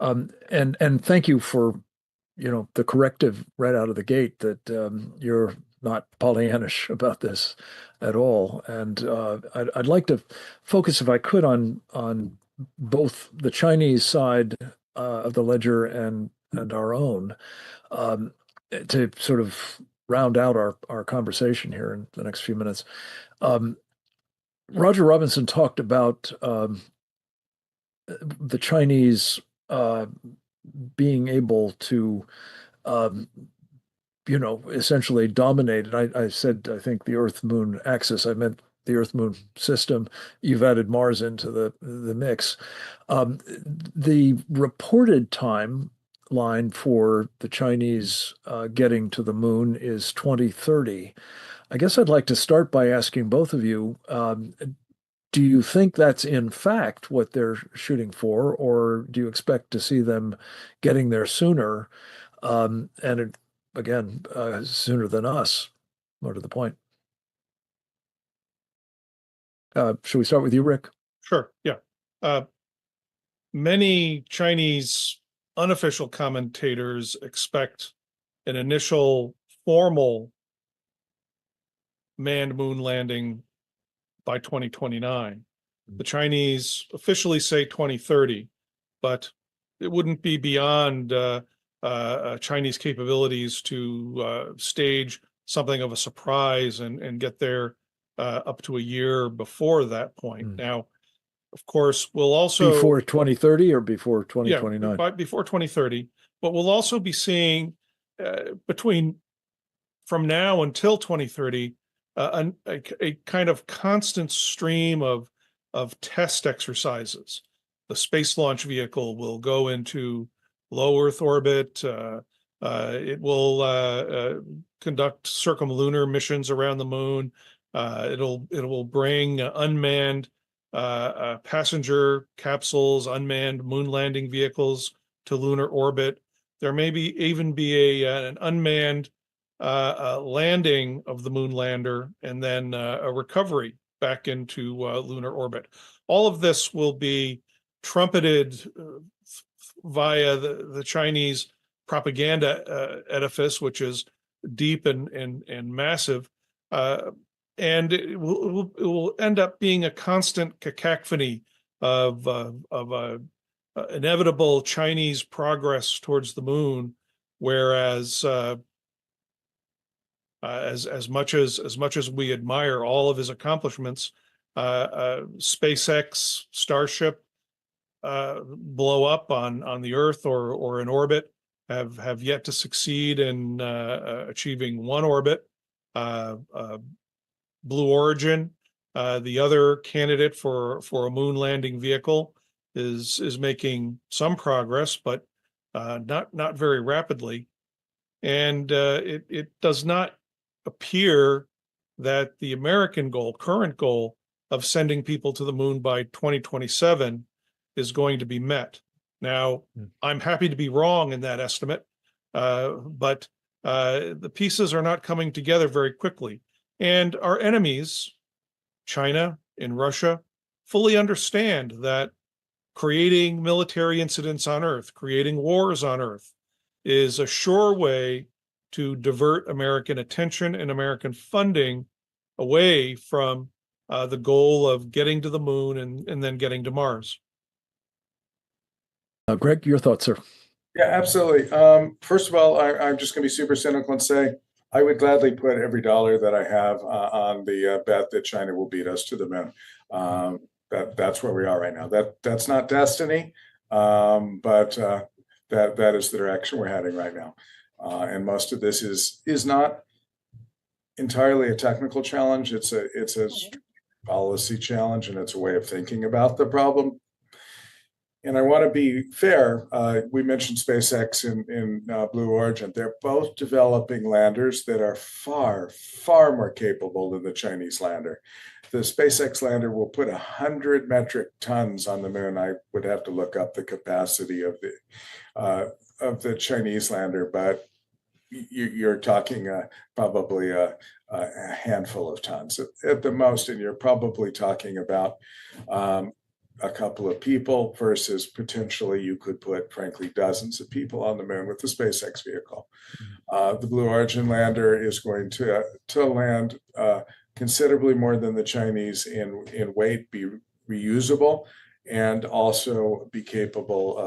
And thank you for, the corrective right out of the gate that you're not Pollyannish about this at all. And I'd like to focus, if I could, on both the Chinese side of the ledger and our own, to sort of round out our conversation here in the next few minutes. Roger Robinson talked about the Chinese being able to, essentially dominate. And I said, I think, the Earth-Moon axis. I meant the Earth-Moon system. You've added Mars into the mix. The reported timeline for the Chinese getting to the moon is 2030. I guess I'd like to start by asking both of you, do you think that's in fact what they're shooting for, or do you expect to see them getting there sooner? And again, sooner than us, more to the point. Should we start with you, Rick? Sure, yeah. Many Chinese unofficial commentators expect an initial formal manned moon landing by 2029. The Chinese officially say 2030, but it wouldn't be beyond Chinese capabilities to stage something of a surprise and get there up to a year before that point. Now, of course, we'll also... Before 2030 or before 2029? Yeah, before 2030. But we'll also be seeing from now until 2030, a kind of constant stream of test exercises. The Space Launch Vehicle will go into low Earth orbit. It will conduct circumlunar missions around the moon. It will bring unmanned passenger capsules, unmanned moon landing vehicles to lunar orbit. There may even be an unmanned landing of the moon lander, and then a recovery back into lunar orbit. All of this will be trumpeted via the Chinese propaganda edifice, which is deep and massive, and it will end up being a constant cacophony of inevitable Chinese progress towards the moon, whereas as much as we admire all of his accomplishments, SpaceX, Starship blow up on the Earth or in orbit, have yet to succeed in achieving one orbit. Blue Origin, the other candidate for a moon landing vehicle, is making some progress, but not very rapidly. And it does not appear that the American current goal of sending people to the moon by 2027 is going to be met. Now, I'm happy to be wrong in that estimate, but The pieces are not coming together very quickly. And our enemies, China and Russia, fully understand that creating military incidents on Earth, creating wars on Earth, is a sure way to divert American attention and American funding away from the goal of getting to the moon and then getting to Mars. Greg, your thoughts, sir? Yeah, absolutely. First of all, I'm just going to be super cynical and say I would gladly put every dollar that I have on the bet that China will beat us to the moon. That's where we are right now. That's not destiny, but that is the direction we're heading right now. And most of this is not entirely a technical challenge. It's a policy challenge, and it's a way of thinking about the problem. And I want to be fair. We mentioned SpaceX and Blue Origin. They're both developing landers that are far, far more capable than the Chinese lander. The SpaceX lander will put 100 metric tons on the moon. I would have to look up the capacity of the Chinese lander, but you're talking probably a handful of tons at the most, and you're probably talking about a couple of people versus potentially you could put, frankly, dozens of people on the moon with the SpaceX vehicle. The Blue Origin lander is going to land considerably more than the Chinese in weight, be reusable, and also be capable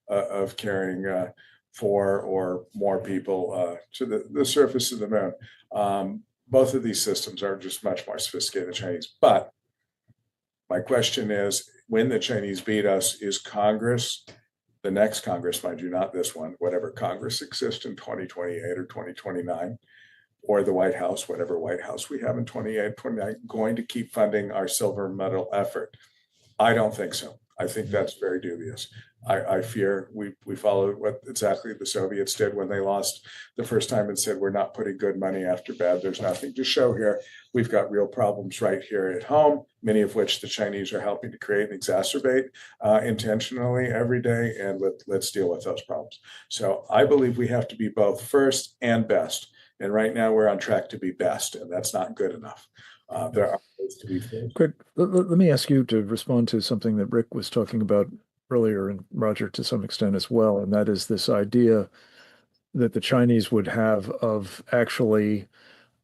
of carrying 4 or more people to the surface of the moon. Both of these systems are just much more sophisticated than Chinese. But my question is, when the Chinese beat us, is Congress, the next Congress, mind you, not this one, whatever Congress exists in 2028 or 2029, or the White House, whatever White House we have in 28, 29, going to keep funding our silver medal effort? I don't think so. I think that's very dubious. I fear we followed what exactly the Soviets did when they lost the first time and said, we're not putting good money after bad. There's nothing to show here. We've got real problems right here at home, many of which the Chinese are helping to create and exacerbate intentionally every day. And let's deal with those problems. So I believe we have to be both first and best. And right now we're on track to be best, and that's not good enough. There are ways to be first. Greg, let me ask you to respond to something that Rick was talking about earlier, and Roger to some extent as well, and that is this idea that the Chinese would have of actually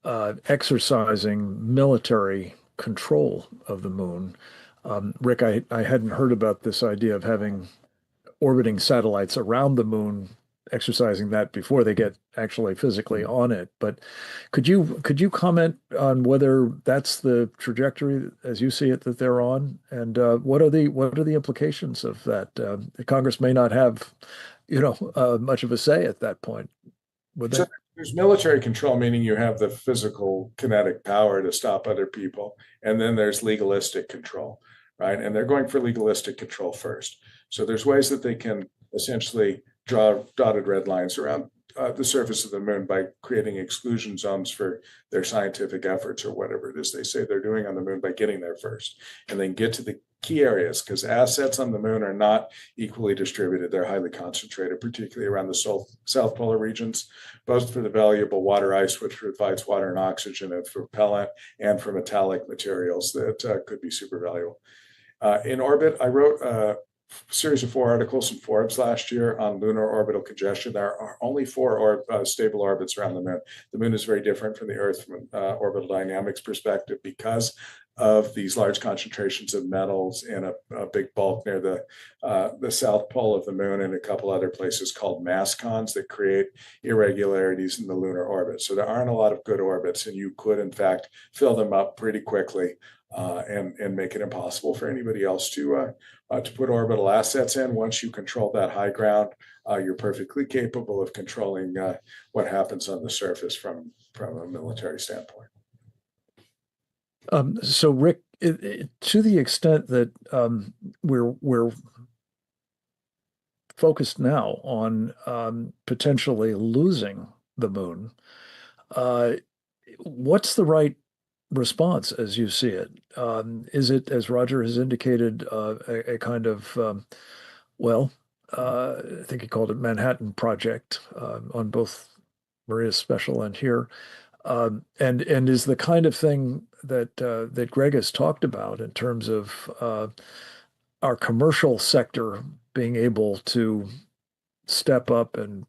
exercising military control of the moon. Rick, I hadn't heard about this idea of having orbiting satellites around the moon, exercising that before they get actually physically on it. But could you comment on whether that's the trajectory as you see it that they're on, and what are the implications of that? Congress may not have, much of a say at that point. Would they? So there's military control, meaning you have the physical kinetic power to stop other people, and then there's legalistic control, right? And they're going for legalistic control first. So there's ways that they can essentially draw dotted red lines around the surface of the moon by creating exclusion zones for their scientific efforts or whatever it is they say they're doing on the moon by getting there first, and then get to the key areas, because assets on the moon are not equally distributed. They're highly concentrated, particularly around the south polar regions, both for the valuable water ice, which provides water and oxygen, and for propellant, and for metallic materials that could be super valuable. In orbit, I wrote a series of 4 articles in Forbes last year on lunar orbital congestion. There are only 4 stable orbits around the moon. The moon is very different from the Earth from an orbital dynamics perspective because of these large concentrations of metals and a big bulk near the south pole of the moon and a couple other places called mass cons that create irregularities in the lunar orbit. So there aren't a lot of good orbits, and you could, in fact, fill them up pretty quickly and make it impossible for anybody else to put orbital assets in. Once you control that high ground, you're perfectly capable of controlling what happens on the surface from a military standpoint. So, Rick, to the extent that we're focused now on potentially losing the moon, what's the right response as you see it? Is it, as Roger has indicated, a kind of, I think he called it Manhattan Project on both Maria's special end here, and is the kind of thing that Greg has talked about in terms of our commercial sector being able to step up and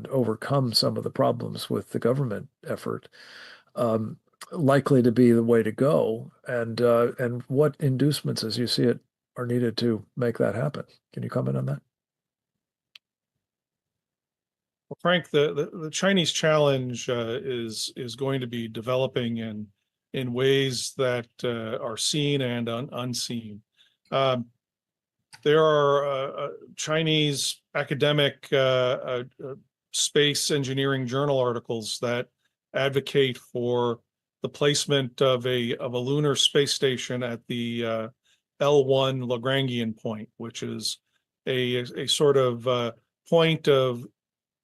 overcome some of the problems with the government effort, likely to be the way to go, and what inducements, as you see it, are needed to make that happen. Can you comment on that? Well, Frank, the Chinese challenge is going to be developing in ways that are seen and unseen. There are Chinese academic space engineering journal articles that advocate for the placement of a lunar space station at the L1 Lagrangian point, which is a sort of point of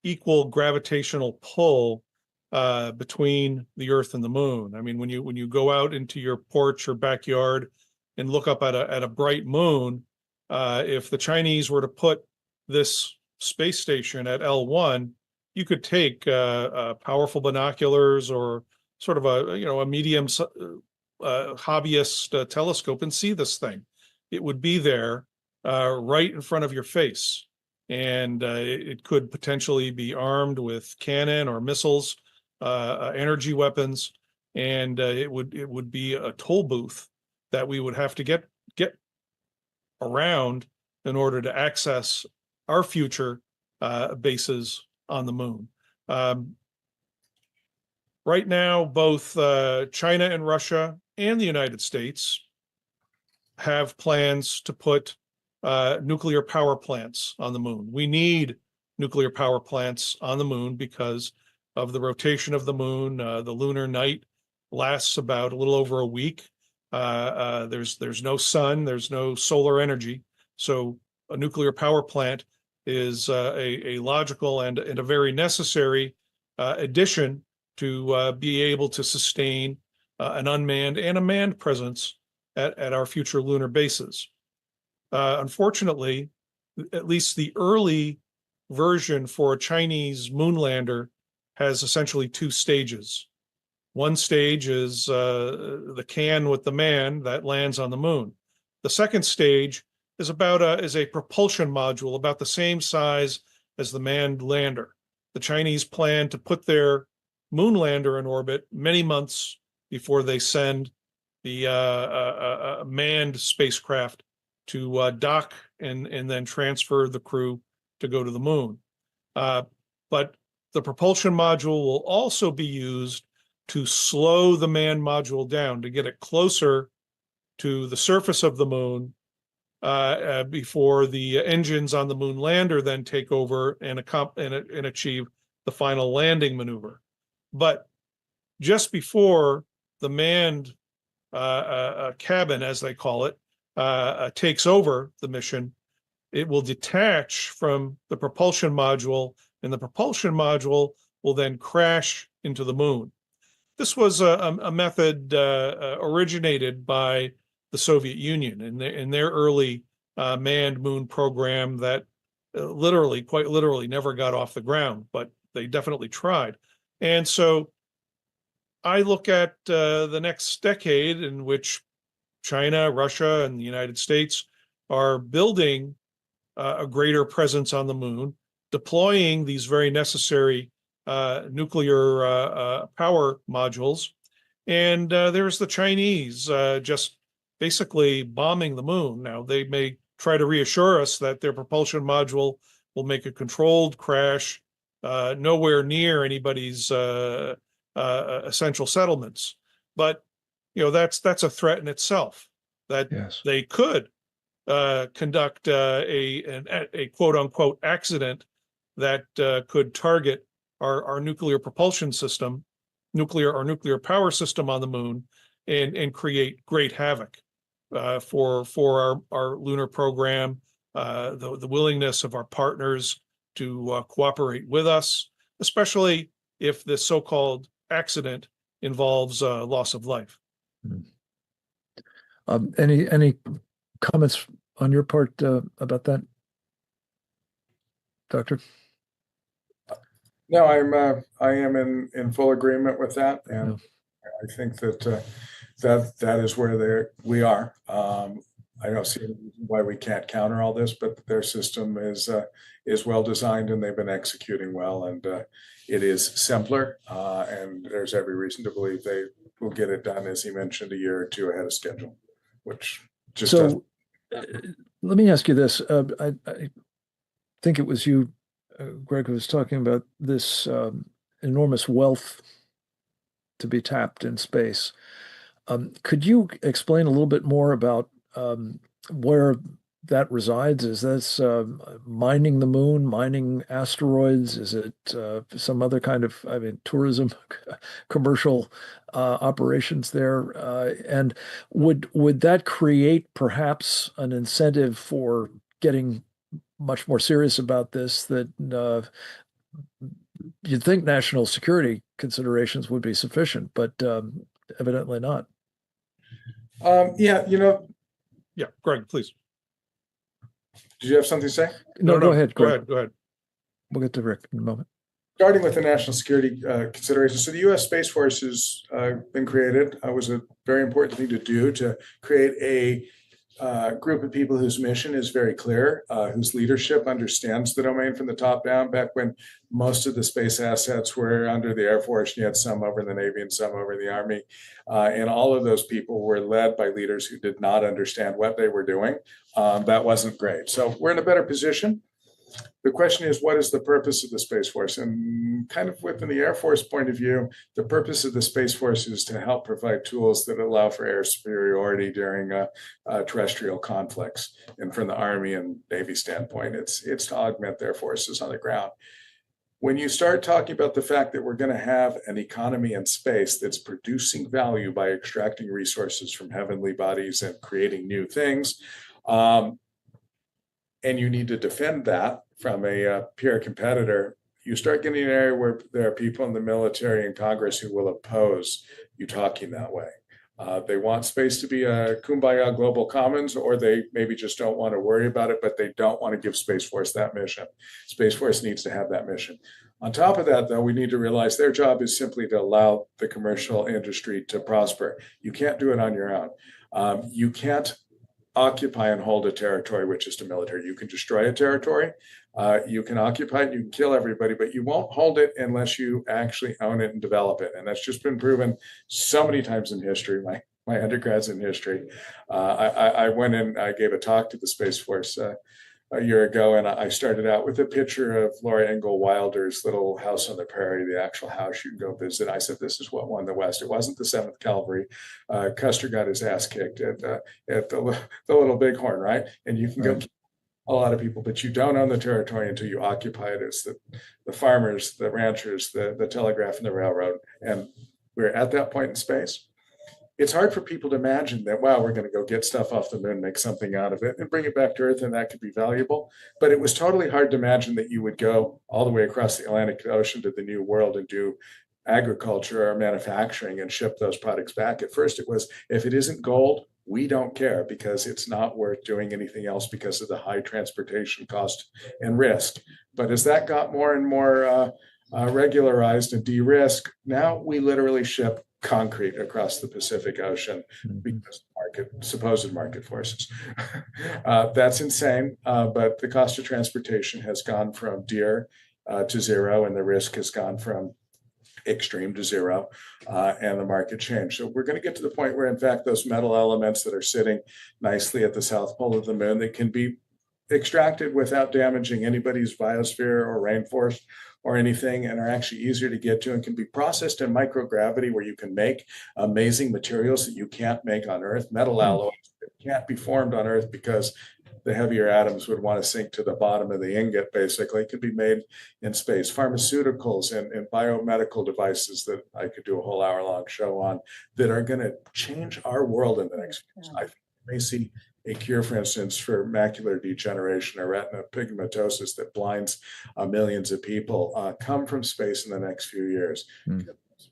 equal gravitational pull between the Earth and the Moon. I mean, when you go out into your porch or backyard and look up at a bright moon, if the Chinese were to put this space station at L1, you could take powerful binoculars or sort of a medium hobbyist telescope and see this thing. It would be there right in front of your face. And it could potentially be armed with cannon or missiles, energy weapons, and it would be a toll booth that we would have to get around in order to access our future bases on the moon. Right now, both China and Russia and the United States have plans to put nuclear power plants on the moon. We need nuclear power plants on the moon because of the rotation of the moon. The lunar night lasts about a little over a week. There's no sun, there's no solar energy. So a nuclear power plant is a logical and a very necessary addition to be able to sustain an unmanned and a manned presence at our future lunar bases. Unfortunately, at least the early version for a Chinese moon lander has essentially two stages. One stage is the can with the man that lands on the moon. The second stage is is a propulsion module about the same size as the manned lander. The Chinese plan to put their moon lander in orbit many months before they send the manned spacecraft to dock and then transfer the crew to go to the moon. But the propulsion module will also be used to slow the manned module down, to get it closer to the surface of the moon before the engines on the moon lander then take over and achieve the final landing maneuver. But just before the manned cabin, as they call it, takes over the mission, it will detach from the propulsion module, and the propulsion module will then crash into the moon. This was a method originated by the Soviet Union in their early manned moon program that quite literally never got off the ground, but they definitely tried. And so I look at the next decade in which China, Russia, and the United States are building a greater presence on the moon, deploying these very necessary nuclear power modules. And there's the Chinese just basically bombing the moon. Now, they may try to reassure us that their propulsion module will make a controlled crash nowhere near anybody's essential settlements. But that's a threat in itself, that Yes. they could conduct a quote unquote accident that could target our nuclear propulsion system, nuclear power system on the moon, and create great havoc for our lunar program, the willingness of our partners to cooperate with us, especially if this so-called accident involves loss of life. Any comments on your part about that, Doctor? No, I am in full agreement with that, and I think that that is where we are. I don't see any reason why we can't counter all this, but their system is well designed, and they've been executing well, and it is simpler, and there's every reason to believe they will get it done, as he mentioned, a year or two ahead of schedule, which just so. Let me ask you this: I think it was you, Greg, who was talking about this enormous wealth to be tapped in space. Could you explain a little bit more about where that resides? Is this mining the moon, mining asteroids? Is it some other kind of, tourism, commercial operations there? And would that create perhaps an incentive for getting much more serious about this, that you'd think national security considerations would be sufficient, but evidently not. Yeah, Yeah, Greg, please. Did you have something to say? No, go ahead, Greg. Go ahead. We'll get to Rick in a moment. Starting with the national security considerations. So the U.S. Space Force has been created. It was a very important thing to do, to create a group of people whose mission is very clear, whose leadership understands the domain from the top down. Back when most of the space assets were under the Air Force, you had some over in the Navy and some over in the Army. And all of those people were led by leaders who did not understand what they were doing. That wasn't great. So we're in a better position. The question is, what is the purpose of the Space Force? And kind of within the Air Force point of view, the purpose of the Space Force is to help provide tools that allow for air superiority during terrestrial conflicts. And from the Army and Navy standpoint, it's to augment their forces on the ground. When you start talking about the fact that we're going to have an economy in space that's producing value by extracting resources from heavenly bodies and creating new things, and you need to defend that from a peer competitor, you start getting an area where there are people in the military and Congress who will oppose you talking that way. They want space to be a kumbaya global commons, or they maybe just don't want to worry about it, but they don't want to give Space Force that mission. Space Force needs to have that mission. On top of that, though, we need to realize their job is simply to allow the commercial industry to prosper. You can't do it on your own. You can't occupy and hold a territory, which is the military. You can destroy a territory, you can occupy it, you can kill everybody, but you won't hold it unless you actually own it and develop it. And that's just been proven so many times in history. My undergrad's in history. I went and I gave a talk to the Space Force a year ago, and I started out with a picture of Laura Ingalls Wilder's little house on the prairie, the actual house you can go visit. I said, this is what won the West. It wasn't the 7th Cavalry. Custer got his ass kicked at the Little Bighorn, right? And you can go kill a lot of people, but you don't own the territory until you occupy it. It's the farmers, the ranchers, the telegraph, and the railroad. And we're at that point in space. It's hard for people to imagine that, wow, we're going to go get stuff off the moon, make something out of it, and bring it back to Earth, and that could be valuable. But it was totally hard to imagine that you would go all the way across the Atlantic Ocean to the New World and do agriculture or manufacturing and ship those products back. At first, it was, if it isn't gold, we don't care, because it's not worth doing anything else because of the high transportation cost and risk. But as that got more and more regularized and de-risked, now we literally ship concrete across the Pacific Ocean because supposed market forces. That's insane, but the cost of transportation has gone from dear to zero, and the risk has gone from extreme to zero, and the market changed. So we're going to get to the point where, in fact, those metal elements that are sitting nicely at the south pole of the moon, that can be extracted without damaging anybody's biosphere or rainforest or anything, and are actually easier to get to and can be processed in microgravity, where you can make amazing materials that you can't make on Earth, metal alloys that can't be formed on Earth because the heavier atoms would want to sink to the bottom of the ingot, basically. It could be made in space. Pharmaceuticals and biomedical devices that I could do a whole hour-long show on, that are going to change our world in the next few years. I think we may see a cure, for instance, for macular degeneration or retina pigmentosis that blinds millions of people, come from space in the next few years.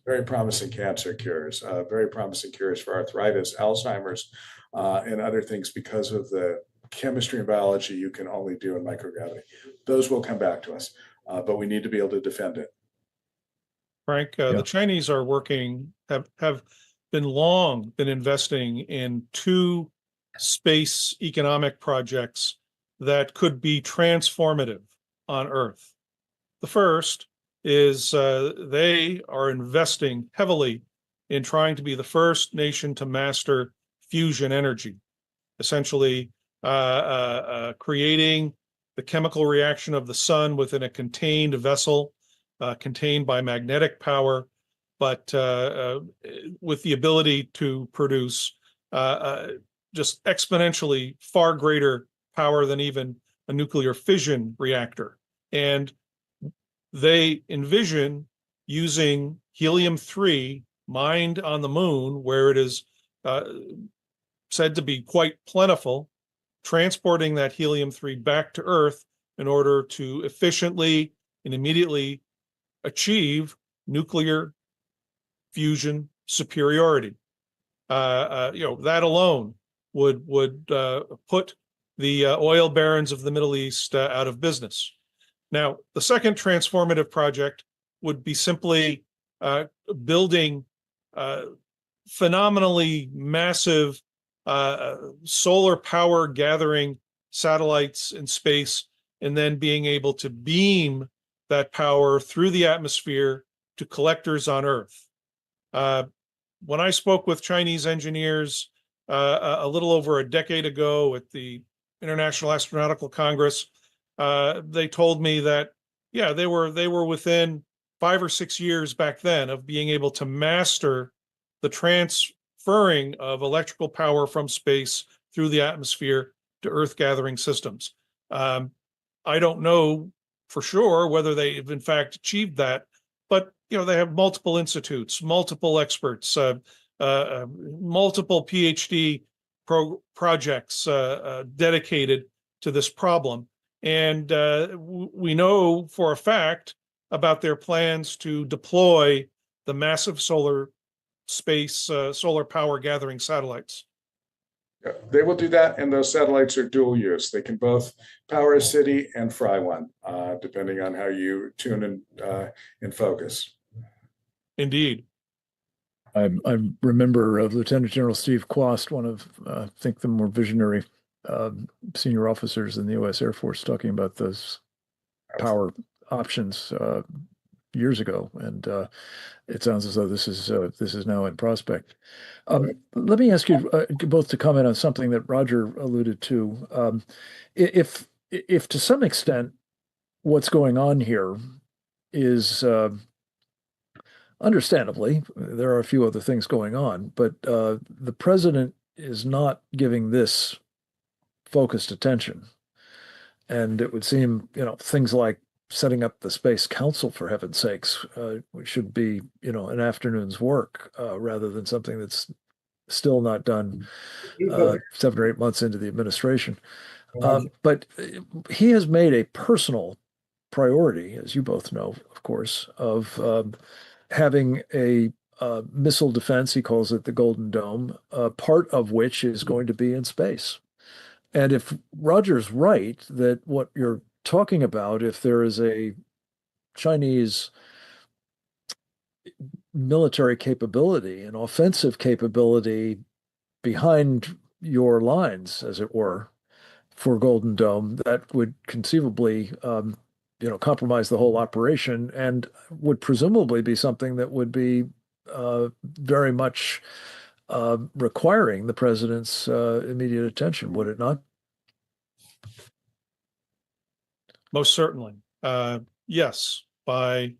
Very promising cancer cures, very promising cures for arthritis, Alzheimer's, and other things, because of the chemistry and biology you can only do in microgravity. Those will come back to us, but we need to be able to defend it. Frank. The Chinese are have been investing in two space economic projects that could be transformative on Earth. The first is they are investing heavily in trying to be the first nation to master fusion energy, essentially creating the chemical reaction of the sun within a contained vessel, contained by magnetic power, but with the ability to produce just exponentially far greater power than even a nuclear fission reactor. And they envision using helium-3 mined on the moon, where it is said to be quite plentiful, transporting that helium-3 back to Earth in order to efficiently and immediately achieve nuclear fusion superiority. That alone would put the oil barons of the Middle East out of business. Now, the second transformative project would be simply building phenomenally massive solar power gathering satellites in space, and then being able to beam that power through the atmosphere to collectors on Earth. When I spoke with Chinese engineers a little over a decade ago at the International Astronautical Congress, they told me that, yeah, they were within 5 or 6 years back then of being able to master the transferring of electrical power from space through the atmosphere to Earth gathering systems. I don't know for sure whether they have in fact achieved that, but they have multiple institutes, multiple experts, multiple PhD projects dedicated to this problem. And we know for a fact about their plans to deploy the massive solar power gathering satellites. They will do that, and those satellites are dual use. They can both power a city and fry one, depending on how you tune and focus. Indeed. I remember Lieutenant General Steve Quast, one of, I think, the more visionary senior officers in the U.S. Air Force, talking about those power options years ago, and it sounds as though this is now in prospect. Let me ask you both to comment on something that Roger alluded to. If to some extent what's going on here is understandably, there are a few other things going on, but the president is not giving this focused attention. And it would seem, things like setting up the Space Council, for heaven's sakes, should be, an afternoon's work rather than something that's still not done 7 or 8 months into the administration. But he has made a personal priority, as you both know, of course, of having a missile defense. He calls it the Golden Dome, part of which is going to be in space. And if Roger's right that what you're talking about, if there is a Chinese military capability, an offensive capability behind your lines, as it were, for Golden Dome, that would conceivably compromise the whole operation, and would presumably be something that would be very much requiring the president's immediate attention, would it not? Most certainly. Yes, by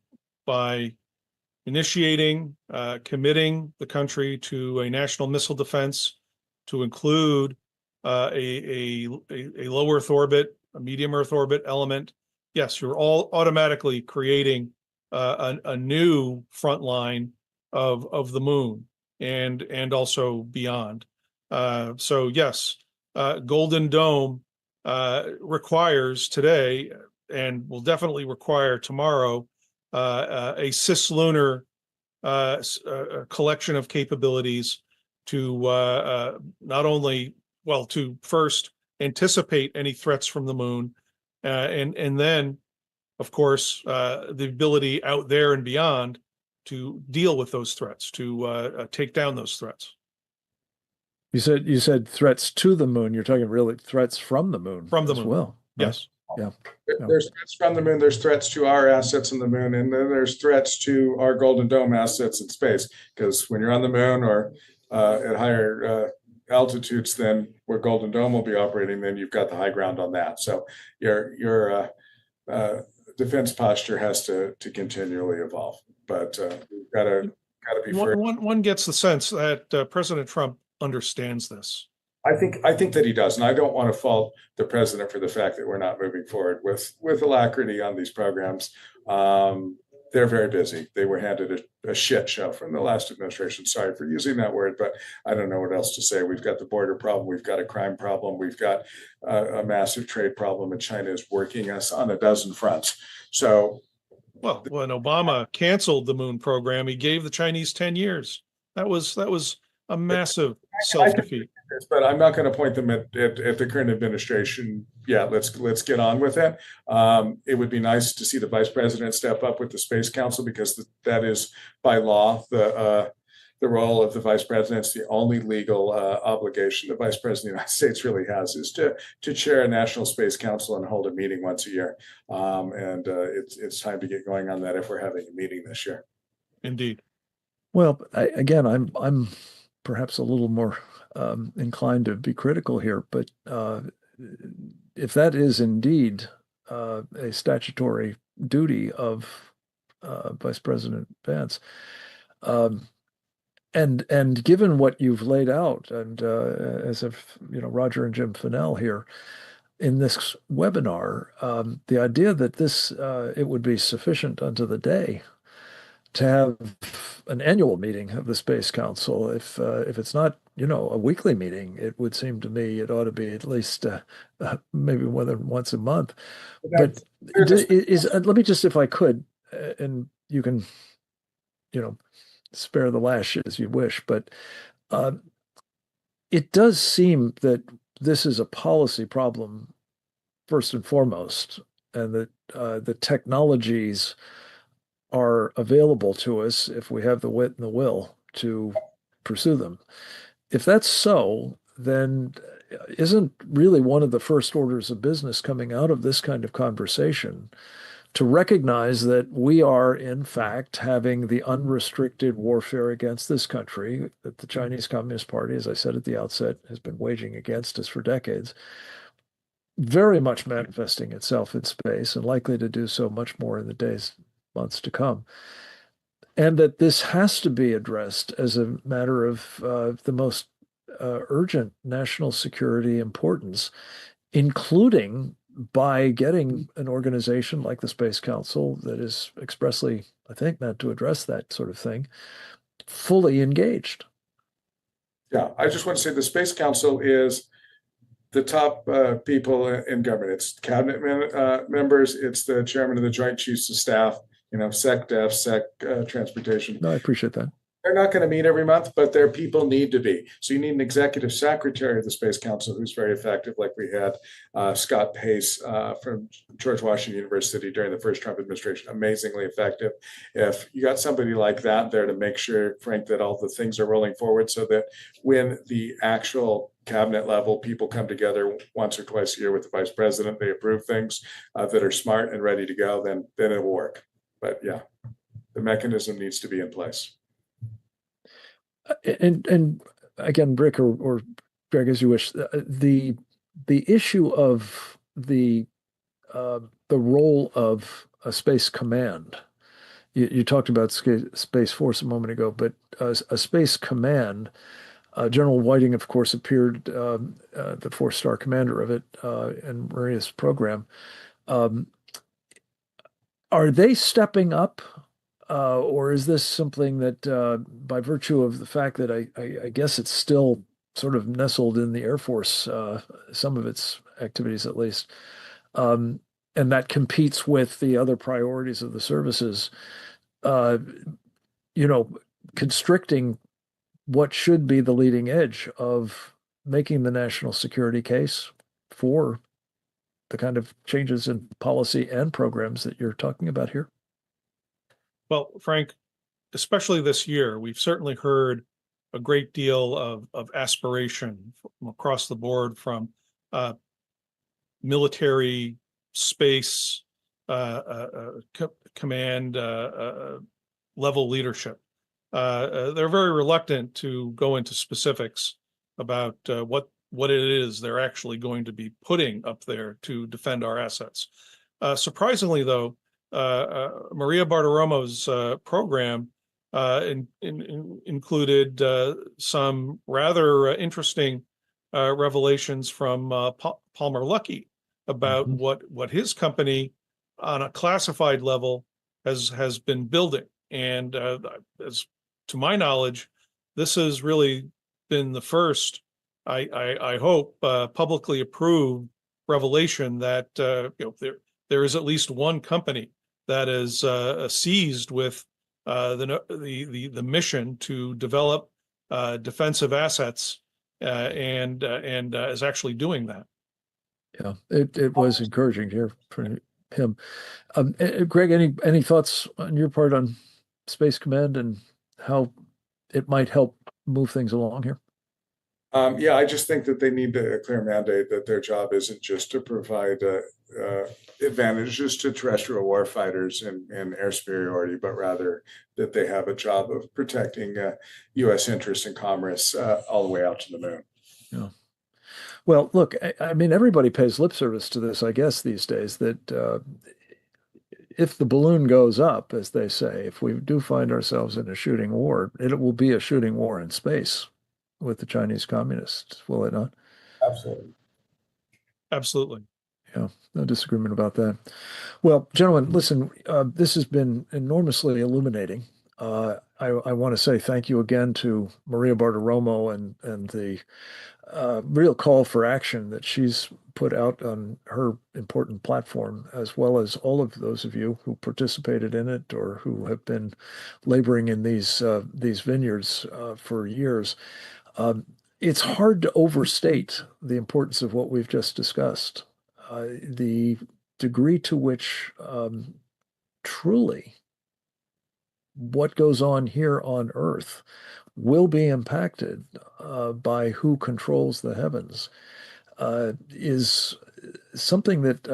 initiating, committing the country to a national missile defense to include a low Earth orbit, a medium Earth orbit element, yes, you're all automatically creating a new front line of the moon and also beyond. So yes, Golden Dome requires today, and will definitely require tomorrow, a cislunar collection of capabilities to not only, to first anticipate any threats from the moon, and then, of course, the ability out there and beyond to deal with those threats, to take down those threats. You said threats to the moon. You're talking really threats from the moon From the as moon. well. Yes. Yeah. There's threats from the moon, there's threats to our assets in the moon, and then there's threats to our Golden Dome assets in space. Because when you're on the moon or at higher altitudes than where Golden Dome will be operating, then you've got the high ground on that. So your defense posture has to continually evolve. But we've got to be fair. One gets the sense that President Trump understands this. I think that he does, and I don't want to fault the president for the fact that we're not moving forward with alacrity on these programs. They're very busy. They were handed a shit show from the last administration. Sorry for using that word, but I don't know what else to say. We've got the border problem. We've got a crime problem. We've got a massive trade problem, and China is working us on a dozen fronts. So, well, when Obama canceled the moon program, he gave the Chinese 10 years. That was a massive self-defeat. But I'm not going to point them at the current administration. Yeah, let's get on with it. It would be nice to see the vice president step up with the Space Council, because that is by law the role of the vice president. It's the only legal obligation the vice president of the United States really has, is to chair a national space council and hold a meeting once a year. And it's time to get going on that if we're having a meeting this year. Indeed. Well, I'm perhaps a little more inclined to be critical here, but if that is indeed a statutory duty of Vice President Vance, and given what you've laid out, and as if Roger and Jim Fanell here in this webinar, the idea that it would be sufficient unto the day to have an annual meeting of the Space Council. If it's not, a weekly meeting, it would seem to me it ought to be at least maybe once a month. But let me just, if I could, and you can, spare the lash as you wish, but it does seem that this is a policy problem first and foremost, and that the technologies are available to us if we have the wit and the will to pursue them. If that's so, then isn't really one of the first orders of business coming out of this kind of conversation to recognize that we are, in fact, having the unrestricted warfare against this country that the Chinese Communist Party, as I said at the outset, has been waging against us for decades, very much manifesting itself in space, and likely to do so much more in the months to come, and that this has to be addressed as a matter of the most urgent national security importance, including by getting an organization like the Space Council that is expressly, I think, meant to address that sort of thing, fully engaged. Yeah, I just want to say the Space Council is the top people in government. It's cabinet members. It's the chairman of the Joint Chiefs of Staff, Sec Def, Sec Transportation. No, I appreciate that. They're not going to meet every month, but their people need to be. So you need an executive secretary of the Space Council who's very effective, like we had Scott Pace from George Washington University during the first Trump administration, amazingly effective. If you got somebody like that there to make sure, Frank, that all the things are rolling forward, so that when the actual cabinet level people come together once or twice a year with the vice president, they approve things that are smart and ready to go, then it'll work. But yeah, the mechanism needs to be in place. And again, Rick or Greg, as you wish, the issue of the role of a space command. You talked about Space Force a moment ago, but a space command. General Whiting, of course, appeared the 4-star commander of it in Maria's program. Are they stepping up? Or is this something that, by virtue of the fact that I guess it's still sort of nestled in the Air Force, some of its activities at least, and that competes with the other priorities of the services, constricting what should be the leading edge of making the national security case for the kind of changes in policy and programs that you're talking about here? Well, Frank, especially this year, we've certainly heard a great deal of aspiration from across the board from military, space, command level leadership. They're very reluctant to go into specifics about what it is they're actually going to be putting up there to defend our assets. Surprisingly, though, Maria Bartiromo's program included some rather interesting revelations from Palmer Luckey about what his company on a classified level has been building. And as to my knowledge, this has really been the first, I hope, publicly approved revelation that there is at least one company that is seized with the mission to develop defensive assets and is actually doing that. Yeah, it was encouraging to hear from him. Greg, any thoughts on your part on Space Command and how it might help move things along here? Yeah, I just think that they need a clear mandate that their job isn't just to provide advantages to terrestrial warfighters and air superiority, but rather that they have a job of protecting U.S. interests and commerce all the way out to the moon. Yeah. Well, look, I mean, everybody pays lip service to this, I guess, these days, that if the balloon goes up, as they say, if we do find ourselves in a shooting war, it will be a shooting war in space with the Chinese communists, will it not? Absolutely. Absolutely. Yeah, no disagreement about that. Well, gentlemen, listen, this has been enormously illuminating. I want to say thank you again to Maria Bartiromo and the real call for action that she's put out on her important platform, as well as all of those of you who participated in it or who have been laboring in these vineyards for years. It's hard to overstate the importance of what we've just discussed. The degree to which truly what goes on here on Earth will be impacted by who controls the heavens is something that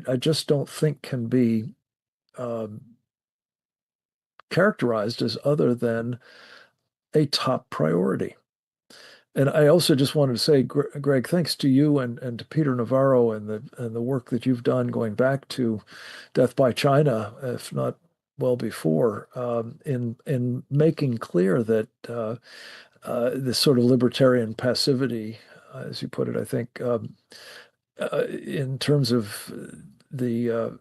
I just don't think can be characterized as other than a top priority. And I also just wanted to say, Greg, thanks to you and to Peter Navarro and the work that you've done going back to Death by China, if not well before, in making clear that this sort of libertarian passivity, as you put it, I think, in terms of the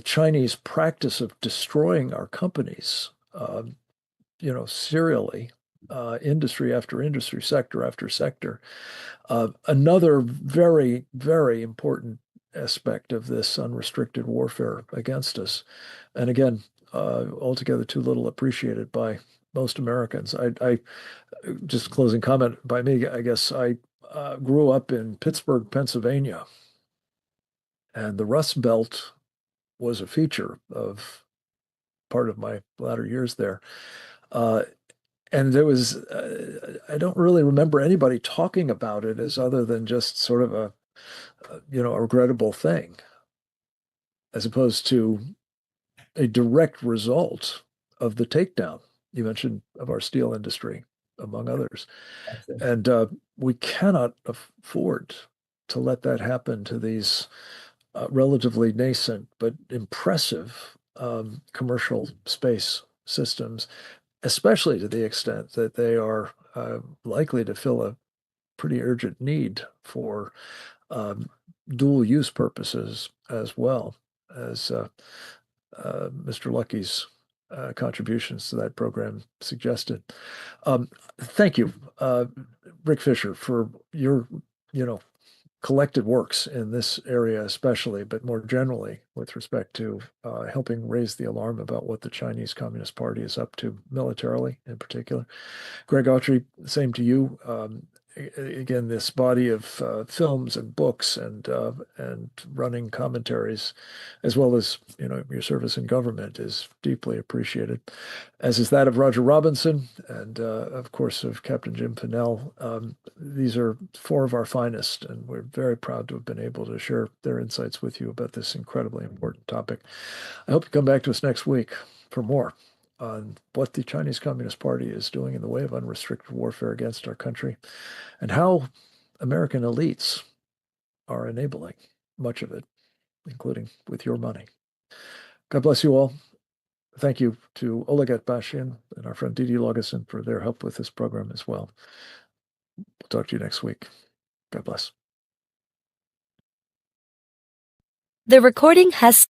Chinese practice of destroying our companies, serially. Industry after industry, sector after sector. Another very, very important aspect of this unrestricted warfare against us. And again, altogether too little appreciated by most Americans. I just closing comment by me, I guess I grew up in Pittsburgh, Pennsylvania, and the Rust Belt was a feature of part of my latter years there. And there was, I don't really remember anybody talking about it as other than just sort of a regrettable thing, as opposed to a direct result of the takedown you mentioned of our steel industry, among others. And we cannot afford to let that happen to these relatively nascent but impressive commercial space systems, especially to the extent that they are likely to fill a pretty urgent need for dual use purposes, as well as Mr. Lucky's contributions to that program suggested. Thank you, Rick Fisher, for your, collected works in this area especially, but more generally with respect to helping raise the alarm about what the Chinese Communist Party is up to militarily in particular. Greg Autry, same to you. again, this body of films and books and running commentaries, as well as your service in government, is deeply appreciated, as is that of Roger Robinson and of course of Captain Jim Fanell. These are four of our finest, and we're very proud to have been able to share their insights with you about this incredibly important topic. I hope you come back to us next week for more on what the Chinese Communist Party is doing in the way of unrestricted warfare against our country, and how American elites are enabling much of it, including with your money. God bless you all. Thank you to Oleg Atbashian and our friend Didi Logason for their help with this program as well. We'll talk to you next week. God bless. The recording has